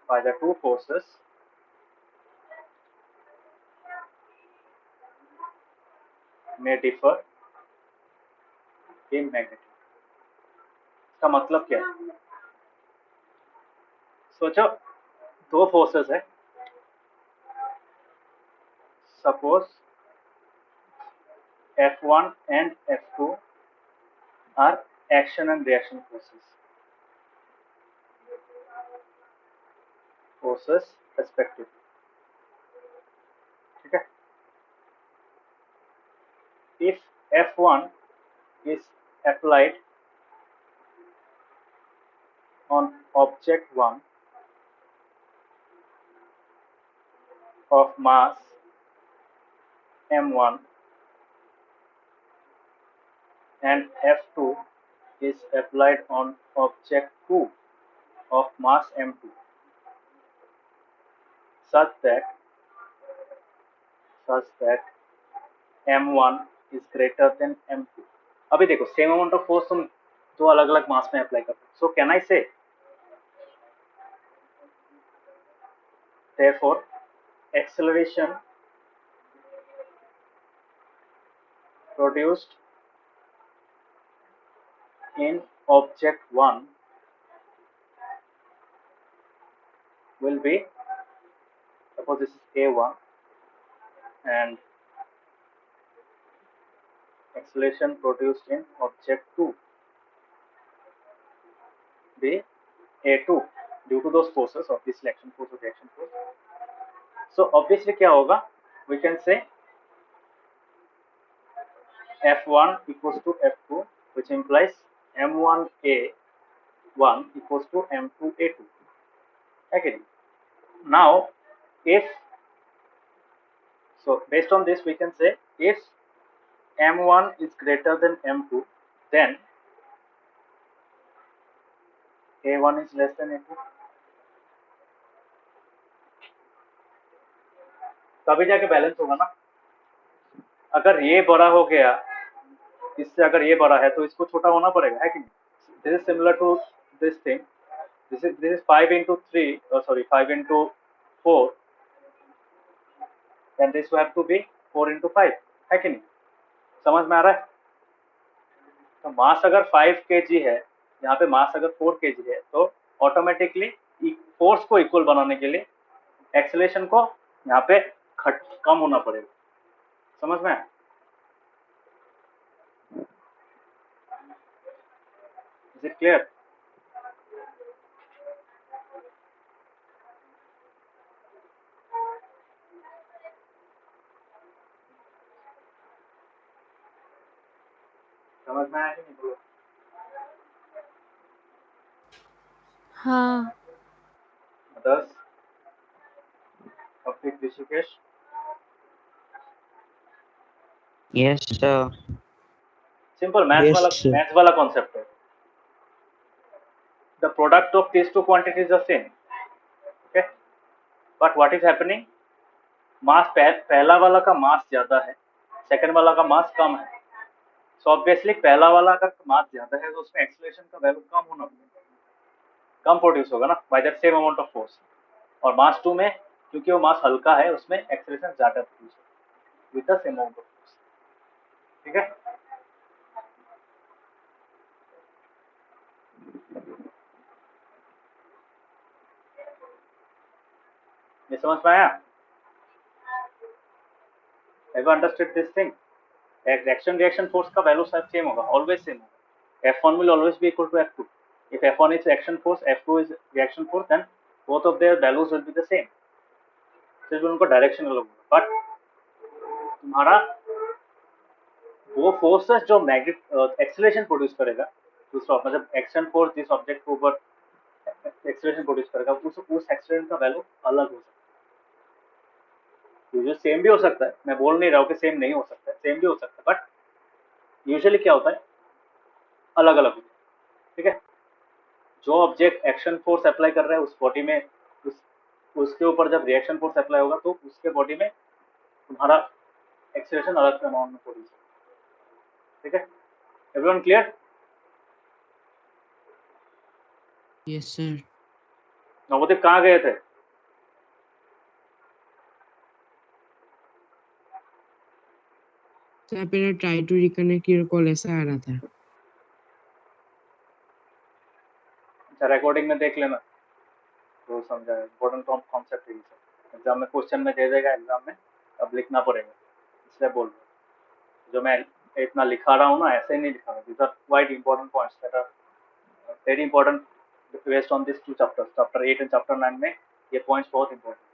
S1: by the two forces, may differ in magnitude. इसका मतलब क्या है? सोचो दो forces है, suppose F1 and F2 are action and reaction forces respectively. ठीक है? If F1 is applied on object 1 of mass m1 and F2 is applied on object 2 of mass m2 such that m1 is greater than m2. अभी देखो same amount of force तुम दो अलग अलग मास में apply करते हो. सो कैन आई से therefore acceleration produced in object 1 will be, suppose this is A1 and acceleration produced in object 2 be A2 due to those forces of this action force or reaction force. So obviously क्या होगा, we can say F1 equals to F2, which implies M1A1 equals to M2A2. Okay. Now, if so, based on this, we can say if M1 is greater than M2, then A1 is less than A2. तभी जाके balance होगा ना. अगर ये बड़ा हो गया, इससे अगर ये बड़ा है तो इसको छोटा होना पड़ेगा, है कि नहीं? This is similar to this thing, this is 5 into 3, sorry 5 into 4, and this will have to be 4 into 5, है कि नहीं? समझ में आ रहा है? तो मास अगर 5 kg है, यहाँ पे मास अगर 4 kg है, तो ऑटोमेटिकली फोर्स को इक्वल बनाने के लिए एक्सेलरेशन को यहाँ पे कम होना पड़ेगा। समझ में आया? Is it clear? समझ में आया कि नहीं बोलो?
S2: हाँ
S1: others topic Rishikesh?
S5: Yes, sir.
S1: Simple
S3: Yes, sir.
S1: Maths वाला कॉन्सेप्ट है। The product of these two quantities are same, okay? But what is happening? मास पहला वाला का मास ज्यादा है, सेकंड वाला का मास कम है। सो ऑब्वियसली पहला वाला अगर मास ज्यादा है तो उसमें एक्सेलरेशन का वैल्यू कम होना चाहिए, कम प्रोड्यूस होगा ना by that same amount of force. और मास 2 में क्योंकि वो मास हल्का है उसमें एक्सेलरेशन ज्यादा प्रोड्यूस होगा with the same amount of force. ठीक है? ये समझ में आया? Have you understood this thing? Action reaction force का वैल्यू सब सेम होगा, ऑलवेज सेम होगा। F1 will always be equal to F2. If F1 is action force, F2 is reaction force, then both of their values will be the same. सिर्फ उनको direction अलग होगा। But तुम्हारा वो forces जो acceleration produce करेगा, दूसरा मतलब एक्शन फोर्स जिस ऑब्जेक्ट के ऊपर एक्सेलरेशन प्रोड्यूस करेगा, उस एक्सेलरेशन का वैल्यू अलग हो सकता है। जो सेम भी हो सकता है, मैं बोल नहीं रहा हूँ कि सेम नहीं हो सकता है, सेम भी हो सकता है, बट यूजुअली क्या होता है, अलग अलग होता है। ठीक है? जो ऑब्जेक्ट एक्शन फोर्स अप्लाई कर रहा है उस बॉडी में उसके ऊपर जब रिएक्शन फोर्स अप्लाई होगा तो उसके बॉडी में तुम्हारा एक्सेलरेशन अलग अमाउंट में प्रोड्यूस होगा। ठीक है? Everyone clear?
S4: Yes, sir.
S1: Navodaya कहाँ गए थे?
S4: सर मेरा try to reconnect your call ऐसा आ रहा था।
S1: अच्छा, रिकॉर्डिंग में देख लेना तो समझा। इम्पोर्टेंट कॉन्सेप्ट है ये सब, एग्जाम में क्वेश्चन में दे देगा, एग्जाम में अब लिखना पड़ेगा, इसलिए बोल रहा हूँ। जो मैं इतना लिखा रहा हूँ ना, ऐसे ही नहीं लिखा रहा हूँ। These are quite important points that are very important based on this 2 chapters, chapter 8 and chapter 9 में ये पॉइंट्स बहुत इंपॉर्टेंट,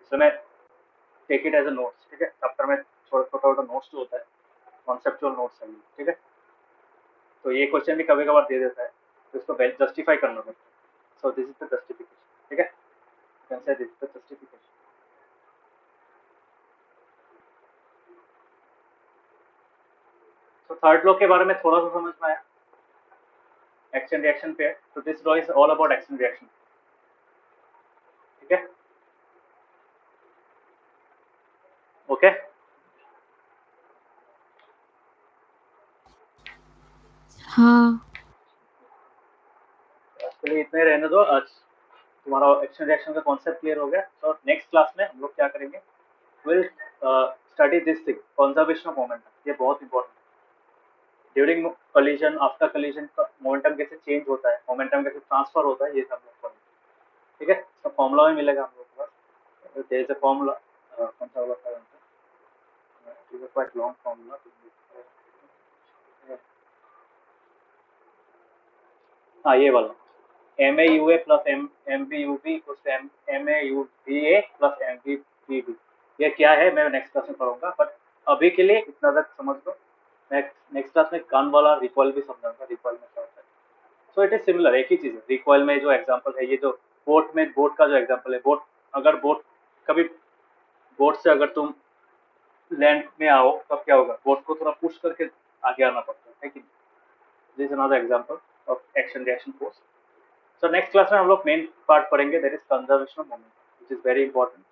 S1: इसलिए मैं take it as a notes. ठीक है? चैप्टर में छोटा छोटा नोट्स जो होता है, कॉन्सेप्चुअल नोट्स है। ठीक है? तो ये क्वेश्चन भी कभी कभार दे देता है, तो इसको जस्टिफाई करना पड़ता है। सो दिस इज द जस्टिफिकेशन। ठीक है? Can say this is the justification. तो थर्ड लॉ के बारे में थोड़ा सा समझ में आया, एक्शन रिएक्शन पे। तो this law is all about action reaction. ठीक है? ओके?
S2: हाँ
S1: आज के लिए इतना ही रहने दो। आज तुम्हारा एक्शन रिएक्शन का कॉन्सेप्ट क्लियर हो गया। तो नेक्स्ट क्लास में हम लोग क्या करेंगे, will study this thing, conservation of momentum. ये बहुत इंपॉर्टेंट है। ड्यूरिंग कॉलिजन, आफ्टर कॉलिजन का मोमेंटम कैसे चेंज होता है, मोमेंटम कैसे ट्रांसफर होता है, ये सब लोग पढ़ेंगे। ठीक है? तो फॉर्मूला में मिलेगा हम लोग के पास। देयर इज अ फॉर्मूला, कौन सा वाला था, it is a quite long formula. हाँ, ये वाला MAUA plus MBUB equals to MAUVA plus MBVB। ये क्या है मैं नेक्स्ट क्लास में पढ़ूंगा, बट अभी के लिए इतना तक समझ लो। मैं नेक्स्ट क्लास में गन वाला रिकॉइल भी समझाऊंगा, रिकॉइल में क्या होता है। सो इट इज सिमिलर, एक ही चीज है। रिकॉइल में जो एग्जांपल है, ये जो बोट का जो एग्जांपल है, बोट कभी बोट से अगर तुम लैंड में आओ तब क्या होगा, बोट को थोड़ा पुश करके आगे आना पड़ता है कि नहीं? This is another example of action reaction force. So next class में हम लोग मेन पार्ट पढ़ेंगे, that is conservation of momentum, which is very important.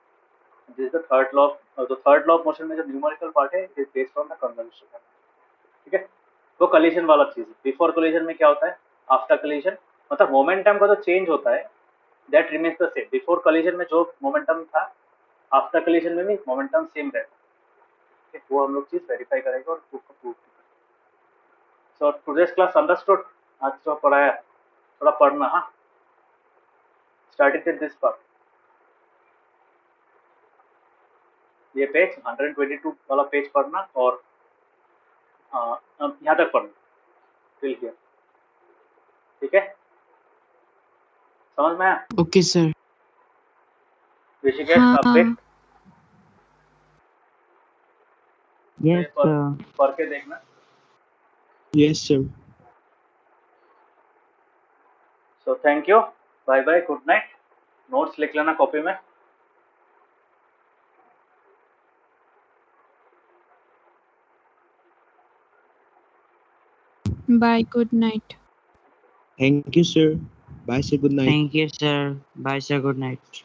S1: This is the third law of और जो थर्ड लॉ ऑफ मोशन में जो numerical part है it is based on the consumption. ठीक है, वो कोलिजन वाला चीज है। बिफोर कोलिजन में क्या होता है, आफ्टर कोलिजन मतलब मोमेंटम का जो चेंज होता है that remains the same. Before collision में जो मोमेंटम था आफ्टर कोलिजन में भी मोमेंटम सेम रहता है। वो हम लोग चीज वेरीफाई करेंगे और प्रूफ करेंगे। So today's class understood? आज जो पढ़ाया थोड़ा पढ़ना। हाँ, स्टार्टिंग विद दिस पार्ट, ये पेज 122 वाला पेज पढ़ना और यहाँ तक पढ़ना टिल हियर। ठीक है, समझ में आया?
S4: Okay sir.
S1: ऋषिकेश
S2: हाँ
S1: अपडेट
S5: Yes, sir.
S1: पढ़ के देखना।
S3: Yes, sir.
S1: So thank you, bye bye, good night. Notes लिख लेना कॉपी में।
S2: Bye, good night.
S3: Thank you, sir. Bye, sir. Good night.
S5: Thank you, sir. Bye, sir. Good night.